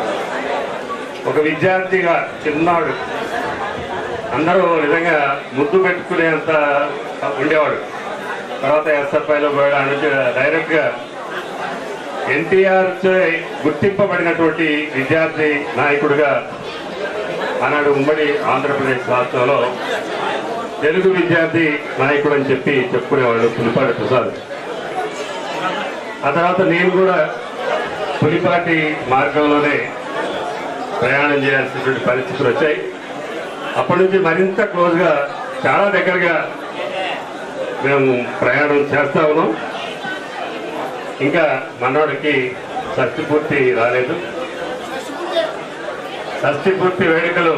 S: ఒక విద్యార్థిగా చిన్నాడు, అందరూ నిజంగా ముద్దు పెట్టుకునేంత ఉండేవాడు. తర్వాత ఎస్ఎఫ్ఐలో పోయడం నుంచి డైరెక్ట్గా ఎన్టీఆర్ గుర్తింపబడినటువంటి విద్యార్థి నాయకుడిగా ఆనాడు ఉమ్మడి ఆంధ్రప్రదేశ్ రాష్ట్రంలో తెలుగు విద్యార్థి నాయకుడు అని చెప్పి చెప్పుకునేవాళ్ళు పులిపాటి ప్రసాద్. ఆ తర్వాత నేను కూడా పులిపాటి మార్గంలోనే ప్రయాణం చేయాల్సినటువంటి పరిస్థితులు వచ్చాయి. అప్పటి నుంచి మరింత క్లోజ్గా, చాలా దగ్గరగా మేము ప్రయాణం చేస్తా ఉన్నాం. ఇంకా మనోడికి షష్ఠి పూర్తి రాలేదు. షష్ఠి పూర్తి వేడుకలు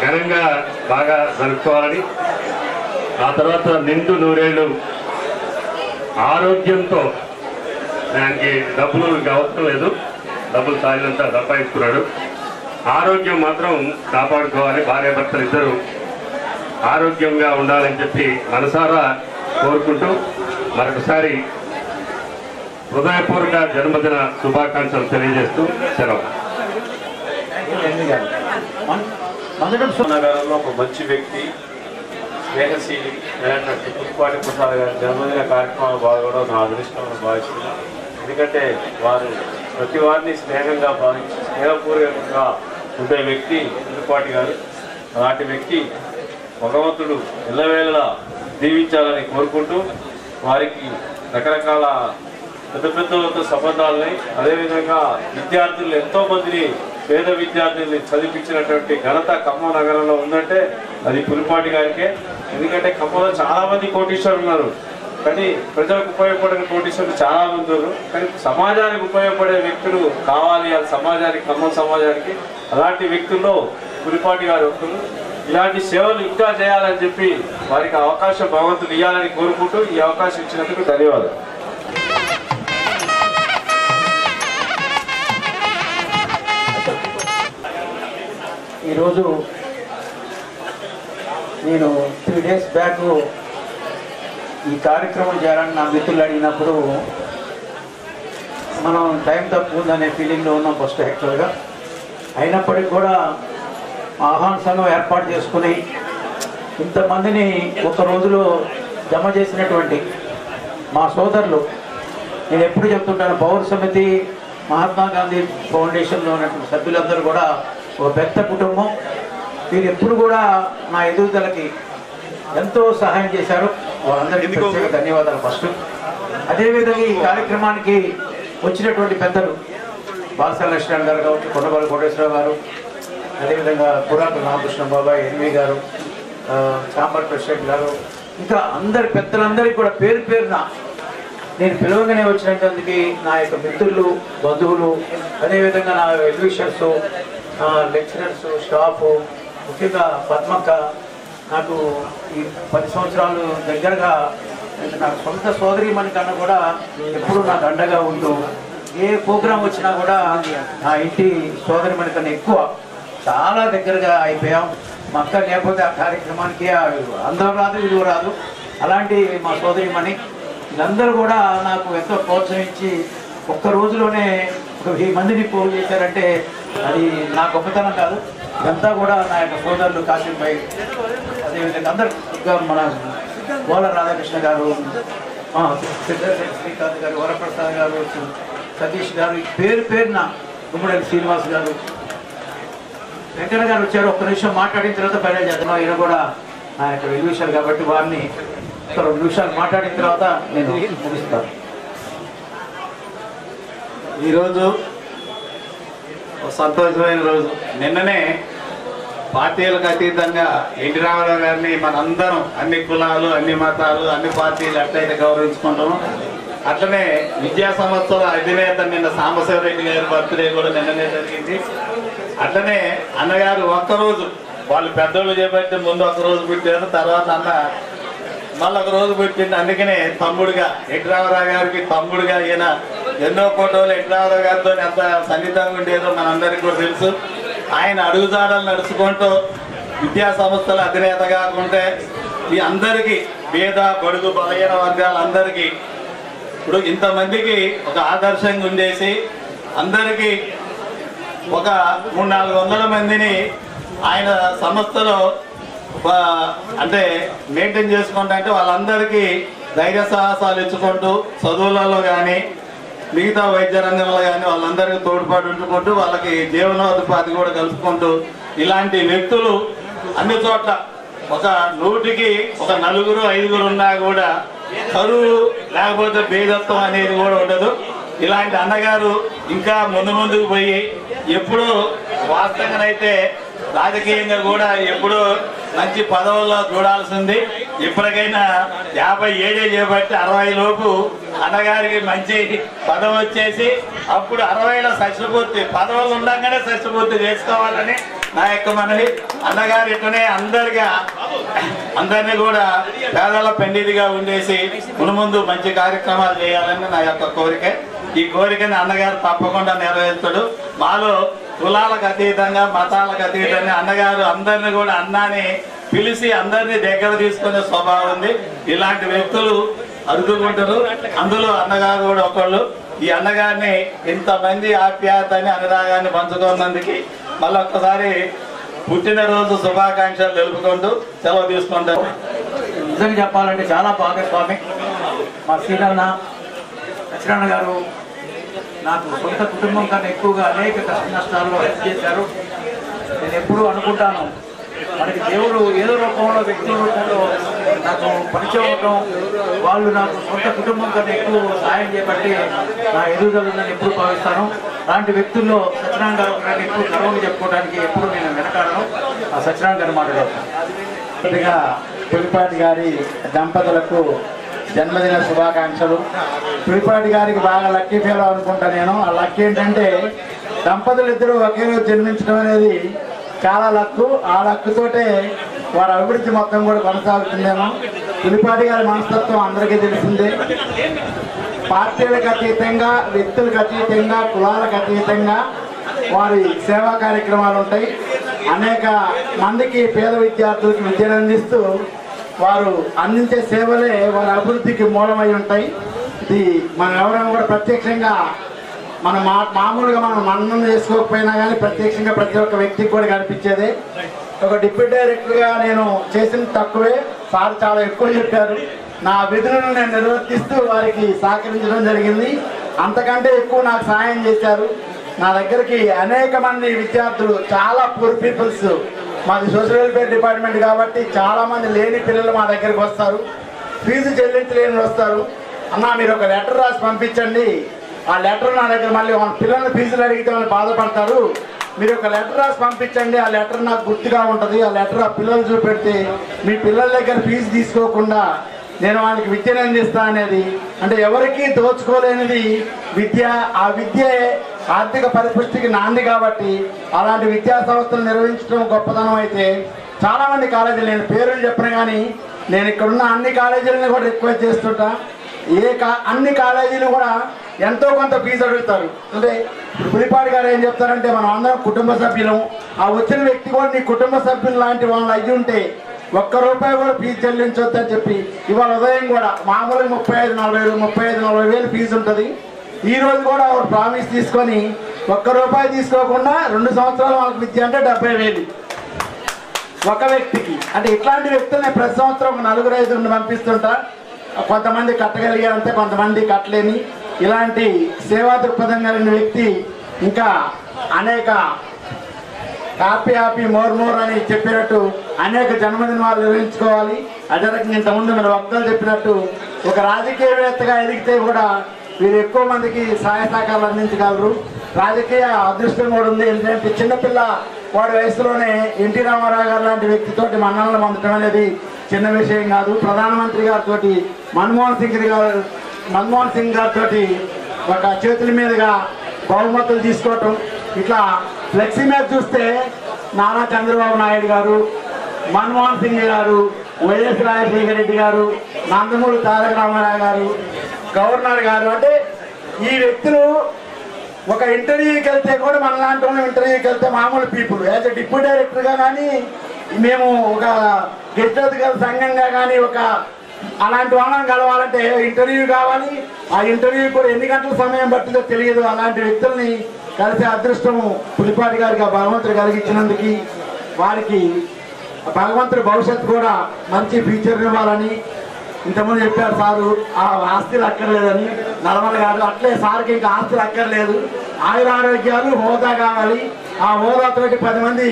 S: ఘనంగా బాగా జరుపుకోవాలని, ఆ తర్వాత నిండు 100 ఏళ్ళు ఆరోగ్యంతో, దానికి డబ్బులు అవసరం లేదు, డబ్బులు సాగినంత సంపాదించుకున్నాడు, ఆరోగ్యం మాత్రం కాపాడుకోవాలి, భార్యాభర్తలు ఇద్దరు ఆరోగ్యంగా ఉండాలని చెప్పి మనసారా కోరుకుంటూ మరొకసారి హృదయపూర్వక జన్మదిన శుభాకాంక్షలు తెలియజేస్తూ సెలవు.
L: నగరంలో ఒక మంచి వ్యక్తి, స్నేహశీలి అయినటువంటి పులిపాటి ప్రసాద్ గారి జన్మదిన కార్యక్రమాలు పాల్గొనడం నా అదృష్టం భావిస్తున్నాను. ఎందుకంటే వారు ప్రతి వారిని స్నేహంగా భావించి స్నేహపూర్వకంగా ఉండే వ్యక్తి పులిపాటి గారు. అలాంటి వ్యక్తి భగవంతుడు ఎల్లవేళలా దీవించాలని కోరుకుంటూ వారికి రకరకాల పెద్ద పెద్దలతో సంబంధాలని, అదేవిధంగా విద్యార్థులు ఎంతోమందిని, పేద విద్యార్థుల్ని చదివించినటువంటి ఘనత ఖమ్మం నగరంలో ఉందంటే అది పులిపాటి గారికే. ఎందుకంటే ఖమ్మంలో చాలామంది కోటీశ్వరులు ఉన్నారు, కానీ ప్రజలకు ఉపయోగపడే కోటీశ్వరులు చాలామంది ఉన్నారు. కానీ సమాజానికి ఉపయోగపడే వ్యక్తులు కావాలి, అది సమాజానికి, ఖమ్మం సమాజానికి. అలాంటి వ్యక్తుల్లో పులిపాటి గారు ఒకరు. ఇలాంటి సేవలు ఇంకా చేయాలని చెప్పి వారికి అవకాశం భగవంతులు ఇవ్వాలని కోరుకుంటూ ఈ అవకాశం ఇచ్చినందుకు ధన్యవాదాలు.
R: ఈరోజు నేను 3 days బ్యాక్ ఈ కార్యక్రమం చేయాలని నా మిత్రులు అడిగినప్పుడు మనం టైం తక్కువ ఉందనే ఫీలింగ్లో ఉన్నాం ఫస్ట్ యాక్చువల్గా. అయినప్పటికీ కూడా ఆహ్వాన సంఘం ఏర్పాటు చేసుకుని ఇంతమందిని ఒక రోజులో జమ చేసినటువంటి మా సోదరులు, నేను ఎప్పుడు చెప్తుంటాను, పౌర సమితి, మహాత్మా గాంధీ ఫౌండేషన్లో ఉన్నటువంటి సభ్యులందరూ కూడా ఒక పెద్ద కుటుంబం. వీరు ఎప్పుడు కూడా నా ఎదుగుదలకి ఎంతో సహాయం చేశారు. వాళ్ళందరికీ ప్రత్యేక ధన్యవాదాలు ఫస్ట్. అదేవిధంగా ఈ కార్యక్రమానికి వచ్చినటువంటి పెద్దలు బాలసాల లక్ష్మణ్ గారు కావచ్చు, కొండపల్లి కోటేశ్వరరావు గారు, అదేవిధంగా పురాతన రామకృష్ణ బాబాయ్, ఎన్వి గారు, చాంబర్ ప్రెసిడెంట్ గారు, ఇంకా అందరి పెద్దలందరికీ కూడా పేరు పేరున నేను పిలవగానే వచ్చినందుకు నా యొక్క మిత్రులు, బంధువులు, అదేవిధంగా నా ఎడ్యుకేషన్స్, లెక్చరర్స్, స్టాఫ్, ముఖ్యంగా పద్మక్క నాకు ఈ 10 సంవత్సరాలు దగ్గరగా నాకు సొంత సోదరిమణి కన్నా కూడా ఎప్పుడూ నాకు అండగా ఉంటూ ఏ ప్రోగ్రాం వచ్చినా కూడా నా ఇంటి సోదరిమణి కన్నా ఎక్కువ చాలా దగ్గరగా అయిపోయాం. మా అక్క లేకపోతే ఆ కార్యక్రమానికి అందరం రాదు, విలువ రాదు. అలాంటి మా సోదరిమణి వీళ్ళందరూ కూడా నాకు ఎంతో ప్రోత్సహించి ఒక్క రోజులోనే 1000 మందిని పోగు చేశారంటే అది నా గొప్పతనం కాదు. ఇదంతా కూడా నా యొక్క సోదరులు కాశీపై, అదేవిధంగా అందరూ మన గోల రాధాకృష్ణ గారు, శ్రీకాంత్ గారు, వరప్రసాద్ గారు, సతీష్ గారు, పేరు పేరున గుమ్మడి శ్రీనివాస్ గారు, వెంకన్న గారు వచ్చారు. ఒక్క నిమిషం మాట్లాడిన తర్వాత బయట చేద్దాం. ఈయన కూడా నా యొక్క వెల్విషర్ కాబట్టి వారిని 2 నిమిషాలు మాట్లాడిన తర్వాత నేను ముగిస్తాను.
P: ఈరోజు సంతోషమైన రోజు. నిన్ననే పార్టీలకు అతీతంగా ఎన్టీ రామారావు గారిని మనందరం అన్ని కులాలు, అన్ని మతాలు, అన్ని పార్టీలు ఎట్లయితే గౌరవించుకుంటామో అట్లనే విద్యా సంస్థల అధినేత నిన్న సాంబశివరెడ్డి గారి బర్త్డే కూడా నిన్ననే జరిగింది. అట్లనే అన్నగారు ఒక్కరోజు వాళ్ళు పెద్దోళ్ళు చేపట్టి ముందు ఒక రోజు పుట్టారు, తర్వాత అన్న మళ్ళీ ఒక రోజు పుట్టింది. అందుకనే తమ్ముడుగా ఎన్టీ రామారావు గారికి తమ్ముడుగా ఈయన ఎన్నో ఫోటోలు ఎన్టీ రామారావు గారితో ఎంత సన్నిహితంగా ఉండేదో మనందరికీ కూడా తెలుసు. ఆయన అడుగుజాడలు నడుచుకుంటూ విద్యా సంస్థల అధినేతగా ఉంటే ఈ అందరికీ పేద బడుగు బలహీన వర్గాలందరికీ ఇప్పుడు ఇంతమందికి ఒక ఆదర్శంగా ఉండేసి అందరికీ ఒక 300-400 మందిని ఆయన సంస్థలో అంటే మెయింటైన్ చేసుకుంటా అంటే వాళ్ళందరికీ ధైర్య సాహసాలు ఇచ్చుకుంటూ చదువులలో కానీ మిగతా వైద్య రంగంలో కానీ వాళ్ళందరికీ తోడ్పాటు ఉంచుకుంటూ వాళ్ళకి జీవనోపాధి కూడా కలుపుకుంటూ ఇలాంటి వ్యక్తులు అన్ని చోట్ల ఒక 100కి 4-5 ఉన్నా కూడా కరువు లేకపోతే భేదత్వం అనేది కూడా ఉండదు. ఇలాంటి అన్నగారు ఇంకా ముందుకు పోయి ఎప్పుడు వాస్తవంగానైతే రాజకీయంగా కూడా ఎప్పుడు మంచి పదవుల్లో చూడాల్సింది. ఇప్పటికైనా 57 చేపట్టి 60 లోపు అన్నగారికి మంచి పదవి వచ్చేసి అప్పుడు 60లో షష్ఠపూర్తి పదవులు ఉండగానే షష్ఠపూర్తి చేసుకోవాలని నా యొక్క మనవి. అన్నగారు ఇట్లనే అందరినీ కూడా పేదల పెండిదిగా ఉండేసి ముందు మంచి కార్యక్రమాలు చేయాలని నా యొక్క కోరిక. ఈ కోరికని అన్నగారు తప్పకుండా నెరవేర్చాడు. మాలో కులాలకు అతీతంగా మతాలకు అతీతంగా అన్నగారు అందరినీ కూడా అన్నాని పిలిచి అందరినీ దగ్గర తీసుకునే స్వభావం ఉంది. ఇలాంటి వ్యక్తులు అరుదుకుంటారు. అందులో అన్నగారు కూడా ఒకళ్ళు. ఈ అన్నగారిని ఇంతమంది ఆప్యాయతని అనురాగాన్ని పంచుకున్నందుకు మళ్ళీ ఒక్కసారి పుట్టినరోజు శుభాకాంక్షలు తెలుపుకుంటూ సెలవు తీసుకుంటారు.
R: నిజంగా చెప్పాలంటే చాలా భాగస్వామి మా శ్రీరన్న సత్యనారాయణ గారు నాకు సొంత కుటుంబం కన్నా ఎక్కువగా అనేక కష్ట నష్టాల్లో హెల్ప్ చేశారు. నేను ఎప్పుడూ అనుకుంటాను మనకి దేవుడు ఏదో రూపంలో వ్యక్తుల రూపంలో నాకు పరిచయం అవడం, వాళ్ళు నాకు సొంత కుటుంబం కన్నా ఎక్కువ సాయం చేయబట్టి నా ఎదుగుదలని ఎప్పుడు భావిస్తాను. అలాంటి వ్యక్తుల్లో సత్యనారాయణ గారు నాకు ఎప్పుడు గర్వంగా చెప్పుకోవడానికి ఎప్పుడు నేను వెనకాడను. ఆ సత్యనారాయణ గారు మాట్లాడతాను.
E: పులిపాటి గారి దంపతులకు జన్మదిన శుభాకాంక్షలు. పులిపాటి గారికి బాగా లక్కీ ఫీల్ అనుకుంటా నేను. ఆ లక్కీ ఏంటంటే దంపతులు ఇద్దరు ఒకే రోజు జన్మించడం అనేది చాలా లక్కు. ఆ లక్కుతోటే వారి అభివృద్ధి మొత్తం కూడా కొనసాగుతుందేమో. పులిపాటి గారి మనస్తత్వం అందరికీ తెలిసిందే. పార్టీలకు అతీతంగా, వ్యక్తులకు అతీతంగా, కులాలకు అతీతంగా వారి సేవా కార్యక్రమాలు ఉంటాయి. అనేక మందికి పేద విద్యార్థులకు విద్యను అందిస్తూ వారు అందించే సేవలే వారి అభివృద్ధికి మూలమై ఉంటాయి. ఇది మనం ఎవరైనా కూడా ప్రత్యక్షంగా మనం మామూలుగా మనం మన్నం చేసుకోకపోయినా కానీ ప్రత్యక్షంగా ప్రతి ఒక్క వ్యక్తికి కూడా కనిపించేదే. ఒక డిప్యూటీ డైరెక్టర్గా నేను చేసిన తక్కువే, సార్ చాలా ఎక్కువ చెప్పారు. నా విధులను నేను నిర్వర్తిస్తూ వారికి సహకరించడం జరిగింది. అంతకంటే ఎక్కువ నాకు సహాయం చేశారు. నా దగ్గరికి అనేక మంది విద్యార్థులు, చాలా పూర్ పీపుల్స్, మాది సోషల్ వెల్ఫేర్ డిపార్ట్మెంట్ కాబట్టి చాలా మంది లేని పిల్లలు మా దగ్గరికి వస్తారు. ఫీజు చెల్లించలేని వస్తారు. అన్న మీరు ఒక లెటర్ రాసి పంపించండి, ఆ లెటర్ నా దగ్గర మళ్ళీ వాళ్ళ పిల్లల ఫీజులు అడిగితే వాళ్ళు బాధపడతారు, మీరు ఒక లెటర్ రాసి పంపించండి, ఆ లెటర్ నాకు గుర్తుగా ఉంటుంది, ఆ లెటర్ ఆ పిల్లలు చూపెడితే మీ పిల్లల దగ్గర ఫీజు తీసుకోకుండా నేను వాళ్ళకి విద్యను అందిస్తా అనేది. అంటే ఎవరికీ దోచుకోలేనిది విద్య. ఆ విద్యే ఆర్థిక పరిపుష్టికి నాంది కాబట్టి అలాంటి విద్యా సంస్థలు నిర్వహించడం గొప్పతనం. అయితే చాలామంది కాలేజీలు, నేను పేరుని చెప్పను కానీ
T: నేను ఇక్కడున్న అన్ని కాలేజీలను కూడా రిక్వెస్ట్ చేస్తుంటా. అన్ని కాలేజీలు కూడా ఎంతో కొంత ఫీజు అడుగుతారు. అంటే పులిపాటి గారు ఏం చెప్తారంటే మనం అందరం కుటుంబ సభ్యులం, ఆ వచ్చిన వ్యక్తి కూడా నీ కుటుంబ సభ్యులు లాంటి వాళ్ళు అయ్యి ఉంటే ₹1 కూడా ఫీజు చెల్లించొద్దు అని చెప్పి ఇవాళ ఉదయం కూడా మామూలుగా 35-40 వేలు ఫీజు ఉంటుంది. ఈ రోజు కూడా ఒక ప్రామిస్ తీసుకొని ₹1 తీసుకోకుండా 2 సంవత్సరాలు వాళ్ళకి విద్య అంటే 70,000 ఒక వ్యక్తికి. అంటే ఇట్లాంటి వ్యక్తులు నేను ప్రతి సంవత్సరం ఒక 4-5 పంపిస్తుంటా. కొంతమంది కట్టగలిగారంటే కొంతమంది కట్టలేని ఇలాంటి సేవా దృక్పథం కలిగిన వ్యక్తి ఇంకా అనేక హ్యాపీ మోర్ అని చెప్పినట్టు అనేక జన్మదినాలు నిర్వహించుకోవాలి. అదే రకంగా ఇంతకుముందు మన వక్తలు చెప్పినట్టు ఒక రాజకీయవేత్తగా ఎదిగితే కూడా వీరు ఎక్కువ మందికి సహాయ సహకారాలు అందించగలరు. రాజకీయ అదృష్టం కూడా ఉంది. ఎందుకంటే చిన్నపిల్ల వాడి వయసులోనే ఎన్టీ రామారావు గారు లాంటి వ్యక్తితోటి మన్ననలు పొందడం అనేది చిన్న విషయం కాదు. ప్రధానమంత్రి గారితో మన్మోహన్ సింగ్ గారితో ఒక చేతుల మీదుగా బహుమతులు తీసుకోవటం, ఇట్లా ఫ్లెక్సీ మీద చూస్తే నారా చంద్రబాబు నాయుడు గారు, మన్మోహన్ సింగ్ గారు, వైఎస్ రాజశేఖర రెడ్డి గారు, నందమూరి తారక రామారావు గారు, గవర్నర్ గారు, అంటే ఈ వ్యక్తులు ఒక ఇంటర్వ్యూకి వెళ్తే కూడా మనలాంటి వాళ్ళు ఇంటర్వ్యూకి వెళ్తే మామూలు పీపుల్ యాజ్ ఎ డిప్యూటీ డైరెక్టర్గా కానీ మేము ఒక గెస్ట్ అధికారుల సంఘంగా కానీ ఒక అలాంటి వాళ్ళని కలవాలంటే ఇంటర్వ్యూ కావాలి. ఆ ఇంటర్వ్యూ కూడా ఎన్ని గంటల సమయం పట్టిందో తెలియదు. అలాంటి వ్యక్తుల్ని కలిసే అదృష్టం పులిపాటి గారికి ఆ భగవంతుడు కలిగించినందుకు వారికి భగవంతుడి భవిష్యత్తు కూడా మంచి ఫ్యూచర్ ఇవ్వాలని ఇంతకుముందు చెప్పారు సారు. ఆ ఆస్తులు అక్కర్లేదని నడమల గారు అట్లే సార్కి ఇంకా ఆస్తులు అక్కర్లేదు, ఆయురారోగ్యాలు హోదా కావాలి. ఆ హోదాతోటి 10 మంది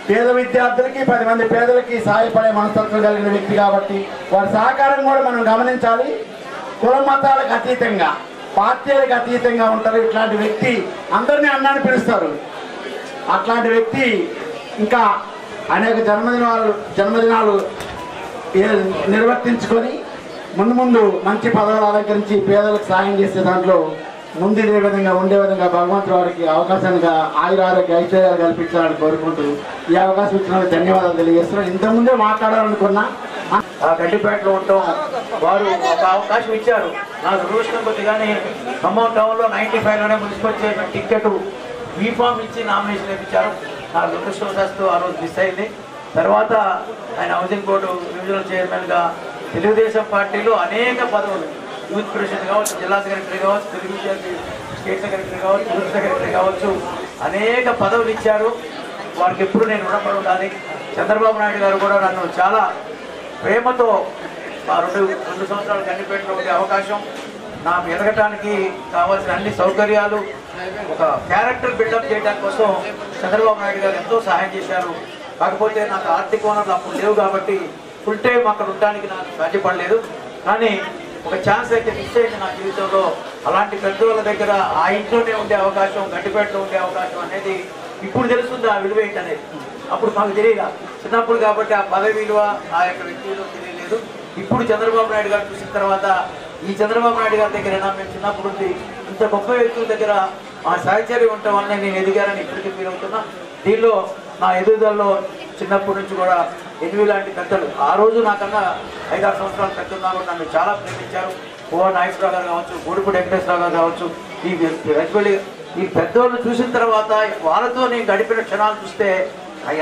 T: పేద విద్యార్థులకి 10 మంది పేదలకి సహాయపడే మనస్తత్వం కలిగిన వ్యక్తి కాబట్టి వారి సహకారం కూడా మనం గమనించాలి. కుల మతాలకు అతీతంగా పార్టీలకు అతీతంగా ఉంటారు. ఇట్లాంటి వ్యక్తి అందరినీ అన్నాన్ని పిలుస్తారు. అట్లాంటి వ్యక్తి ఇంకా అనేక జన్మదినాలు నిర్వర్తించుకొని ముందు మంచి పదవులు అలంకరించి పేదలకు సాయం చేసే దాంట్లో ముందు ఉండే విధంగా భగవంతుడు వారికి అవకాశంగా ఆయురారోగ్య ఐశ్వర్యాలు కల్పించాలని కోరుకుంటూ ఈ అవకాశం ఇచ్చినందుకు ధన్యవాదాలు తెలియజేస్తున్నాను. ఇంతకుముందే మాట్లాడాలనుకున్నా
R: ఆ గడ్డిపేటలో ఉంటాం వారు ఒక అవకాశం ఇచ్చారు. నాకు రూషన్ కొద్దిగానే ఖమ్మం టౌన్లో 95లోనే మున్సిపల్ చైర్మన్ టికెట్ బీఫామ్ ఇచ్చి నామినేషన్ ఇప్పించారు. నా దురదృష్టవశాత్తు ఆ రోజు మిస్ అయింది. తర్వాత ఆయన హౌసింగ్ బోర్డు రివిజనల్ చైర్మన్గా తెలుగుదేశం పార్టీలో అనేక పదవులు, యూత్ ప్రెసిడెంట్ కావచ్చు, జిల్లా సెక్రటరీ కావచ్చు, తెలుగు స్టేట్ సెక్రటరీ కావచ్చు, యూత్ సెక్రటరీ కావచ్చు, అనేక పదవులు ఇచ్చారు. వారికి ఎప్పుడు నేను రుణపడి ఉండాలి. చంద్రబాబు నాయుడు గారు కూడా నన్ను చాలా ప్రేమతో ఆ 2 సంవత్సరాలు గండిపేటలో ఉండే అవకాశం, నాకు ఎదగటానికి కావాల్సిన అన్ని సౌకర్యాలు, ఒక క్యారెక్టర్ బిల్డప్ చేయడానికి కోసం చంద్రబాబు నాయుడు గారు ఎంతో సహాయం చేశారు. కాకపోతే నాకు ఆర్థిక వనరులు అప్పుడు లేవు కాబట్టి ఫుల్ టైం అక్కడ ఉండడానికి నాకు సాధ్యపడలేదు. కానీ ఒక ఛాన్స్ అయితే మిస్ అయింది నా జీవితంలో. అలాంటి పెద్దవాళ్ళ దగ్గర ఆ ఇంట్లోనే ఉండే అవకాశం, గడ్డిపేటలో ఉండే అవకాశం అనేది ఇప్పుడు తెలుస్తుంది. ఆ విలువ ఏంటనేది అప్పుడు మాకు తెలియదు, చిన్నప్పుడు కాబట్టి ఆ పదవి విలువ ఆ యొక్క వ్యక్తి విలువ తెలియలేదు. ఇప్పుడు చంద్రబాబు నాయుడు గారు చూసిన తర్వాత ఈ చంద్రబాబు నాయుడు గారి దగ్గర మేము చిన్నప్పుడు ఉంది ఇంత గొప్ప వ్యక్తుల దగ్గర ఆ సహచర్యం ఉండటం వల్ల నేను ఎదిగారని ఇప్పటికీ ఫీల్ అవుతున్నా. దీనిలో నా ఎదుగుదలలో చిన్నప్పటి నుంచి కూడా ఎనిమిది లాంటి పెద్దలు, ఆ రోజు నాకన్నా 5-6 సంవత్సరాల పెద్ద ఉన్నారు, నన్ను చాలా ప్రేమించారు. నాగేశ్వరరావు గారు కావచ్చు, గూడిపూడి వెంకటేశ్వరరావు గారు కావచ్చు, ఈ పెద్దవాళ్ళు చూసిన తర్వాత వాళ్ళతో నేను గడిపిన క్షణాలు చూస్తే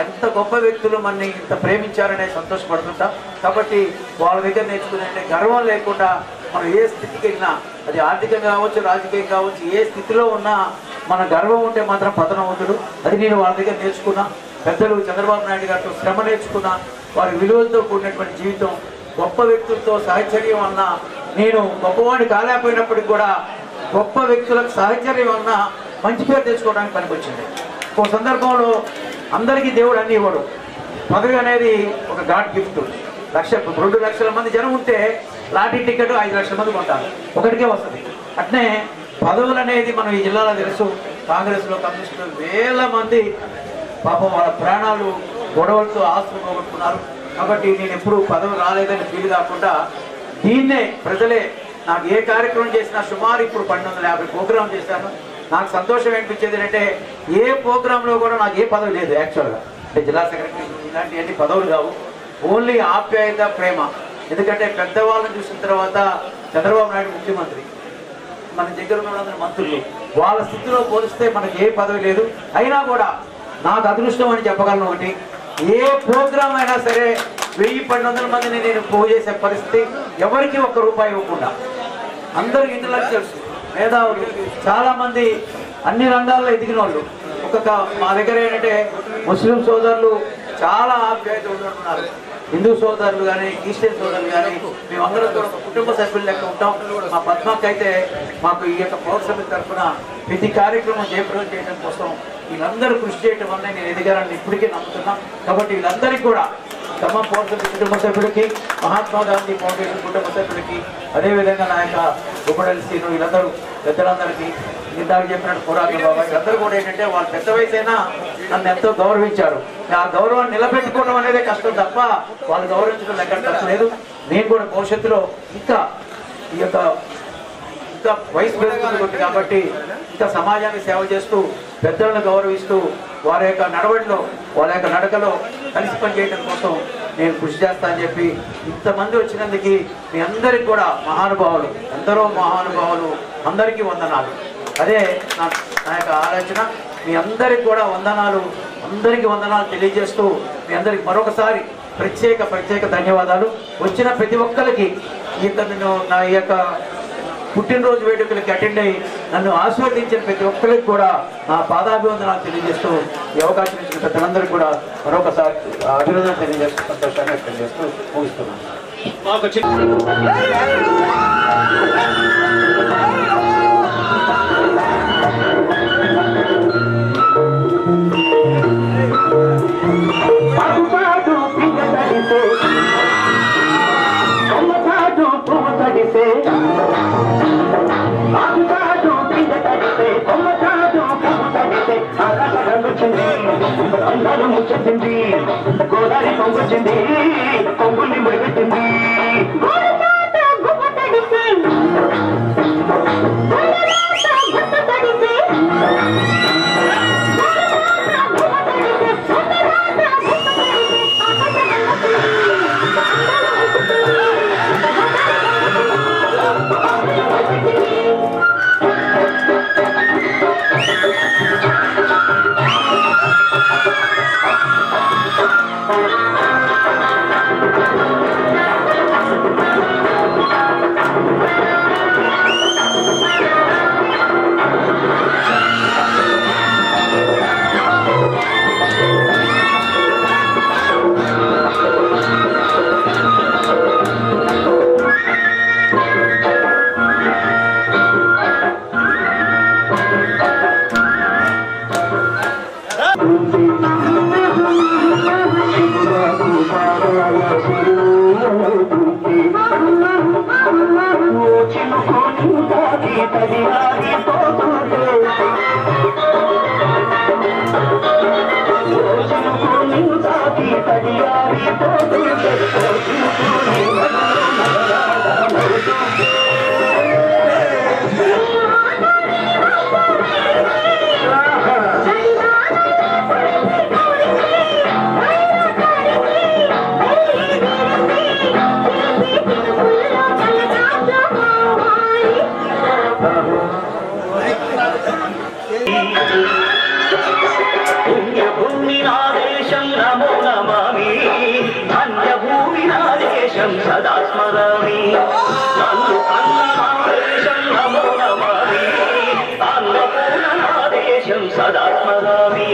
R: ఎంత గొప్ప వ్యక్తులు మనని ఇంత ప్రేమించారనే సంతోషపడుతుంటా. కాబట్టి వాళ్ళ దగ్గర నేర్చుకునే గర్వం లేకుండా మనం ఏ స్థితికి వెళ్ళినా, అది ఆర్థికంగా కావచ్చు, రాజకీయం కావచ్చు, ఏ స్థితిలో ఉన్నా మన గర్వం ఉంటే మాత్రం పతనవంతుడు. అది నేను వాళ్ళ దగ్గర నేర్చుకున్నా. పెద్దలు చంద్రబాబు నాయుడు గారితో శ్రమ నేర్చుకున్నా. వారి విలువలతో కూడినటువంటి జీవితం, గొప్ప వ్యక్తులతో సాహచర్యం వలన నేను గొప్పవాడిని కాలేకపోయినప్పటికి కూడా గొప్ప వ్యక్తులకు సాహచర్యం వలన మంచి పేరు తెచ్చుకోవడానికి పనికొచ్చింది. ఒక సందర్భంలో అందరికీ దేవుడు అన్ని ఇవ్వడు. పదవి అనేది ఒక గాడ్ గిఫ్ట్. 2 లక్షల మంది జనం ఉంటే లాటరీ టికెట్ 5 లక్షల మంది కొంటారు, ఒకటికే వస్తుంది. అట్నే పదవులు అనేది మనం ఈ జిల్లాలో తెలుసు. కాంగ్రెస్లో కమ్యూనిస్టులు వేల మంది పాపం వాళ్ళ ప్రాణాలు గొడవలతో ఆస్తులు పోగొట్టుకున్నారు. కాబట్టి నేను ఎప్పుడు పదవి రాలేదని ఫీల్ కాకుండా దీన్నే ప్రజలే నాకు ఏ కార్యక్రమం చేసినా సుమారు ఇప్పుడు 1250 ప్రోగ్రాం చేశాను. నాకు సంతోషం అనిపించేది అంటే ఏ ప్రోగ్రాంలో కూడా నాకు ఏ పదవి లేదు యాక్చువల్గా. అంటే జిల్లా సెక్రటరీ ఇలాంటివన్నీ పదవులు కావు.
U: ఓన్లీ ఆప్యాయత, ప్రేమ. ఎందుకంటే పెద్దవాళ్ళని చూసిన తర్వాత చంద్రబాబు నాయుడు ముఖ్యమంత్రి, మన దగ్గర ఉన్న మంత్రులు, వాళ్ళ స్థితిలో పోలిస్తే మనకి ఏ పదవి లేదు. అయినా కూడా నాకు అదృష్టం అని చెప్పగలను. ఒకటి, ఏ ప్రోగ్రాం అయినా సరే 1000-1200 మందిని నేను పోగు చేసే పరిస్థితి, ఎవరికి ₹1 ఇవ్వకుండా. అందరికి ఇందులోకి తెలుసు, మేధావులు చాలామంది అన్ని రంగాల్లో ఎదిగిన వాళ్ళు. మా దగ్గర ఏంటంటే ముస్లిం సోదరులు చాలా ఆప్యాయత ఉంటున్నారు, హిందూ సోదరులు కానీ క్రిస్టియన్ సోదరులు కానీ మేమందరం కూడా ఒక కుటుంబ సభ్యులు లెక్క ఉంటాం. మా పద్మకి అయితే మాకు ఈ యొక్క పౌర సమితి తరఫున ప్రతి కార్యక్రమం జయప్రదం చేయడం కోసం వీళ్ళందరూ కృషి చేయడం వల్ల నేను ఎదిగారని ఇప్పటికీ నమ్ముతున్నాం. కాబట్టి వీళ్ళందరికీ కూడా ఖమ్మం పౌర సమితి కుటుంబ సభ్యులకి, మహాత్మా గాంధీ ఫౌండేషన్ కుటుంబ సభ్యులకి, అదేవిధంగా నా యొక్క ఉపడల్ శ్రీను, వీళ్ళందరూ పెద్దలందరికీ, ఇందాక చెప్పినట్టు పురాతన బాబా, వీళ్ళందరూ కూడా ఏంటంటే వాళ్ళు పెద్ద వయసైనా నన్ను ఎంతో గౌరవించారు. ఆ గౌరవాన్ని నిలబెట్టుకోవడం అనేదే కష్టం తప్ప వాళ్ళు గౌరవించడం ఎక్కడ తప్పలేదు. నేను కూడా భవిష్యత్తులో ఇంకా వయసు పెరుగుతుంది కాబట్టి ఇంకా సమాజానికి సేవ చేస్తూ, పెద్దలను గౌరవిస్తూ, వారి యొక్క నడవడిలో, వాళ్ళ యొక్క నడకలో కలిసి పనిచేయడం కోసం నేను కృషి చేస్తానని చెప్పి ఇంతమంది వచ్చినందుకు మీ అందరికి కూడా మహానుభావులు, ఎందరో మహానుభావులు అందరికీ వందనాలు. అదే నా యొక్క ఆలోచన. మీ అందరికి కూడా వందనాలు, అందరికీ వందనాలు తెలియజేస్తూ మీ అందరికి మరొకసారి ప్రత్యేక ధన్యవాదాలు. వచ్చిన ప్రతి ఒక్కరికి నేను నా యొక్క పుట్టినరోజు వేడుకలకి అటెండ్ అయ్యి నన్ను ఆశీర్వదించిన ప్రతి ఒక్కరికి కూడా నా పాదాభివందనాలు తెలియజేస్తూ, ఈ అవకాశం ఇచ్చిన పెద్దలందరికీ కూడా మరొకసారి అభినందన తెలియజేస్తూ, సంతోషాన్ని వ్యక్తం చేస్తూ ముగిస్తున్నాను.
V: అందరూ ముచ్చింది, గోదావరి పొంగుచింది, పొంగుల్ని ముడిపెట్టింది. సదా స్మరామి నన్ను అన్నమాదేశం నమో నమామి అన్నపూర్ణాదేశం సదా స్మరామి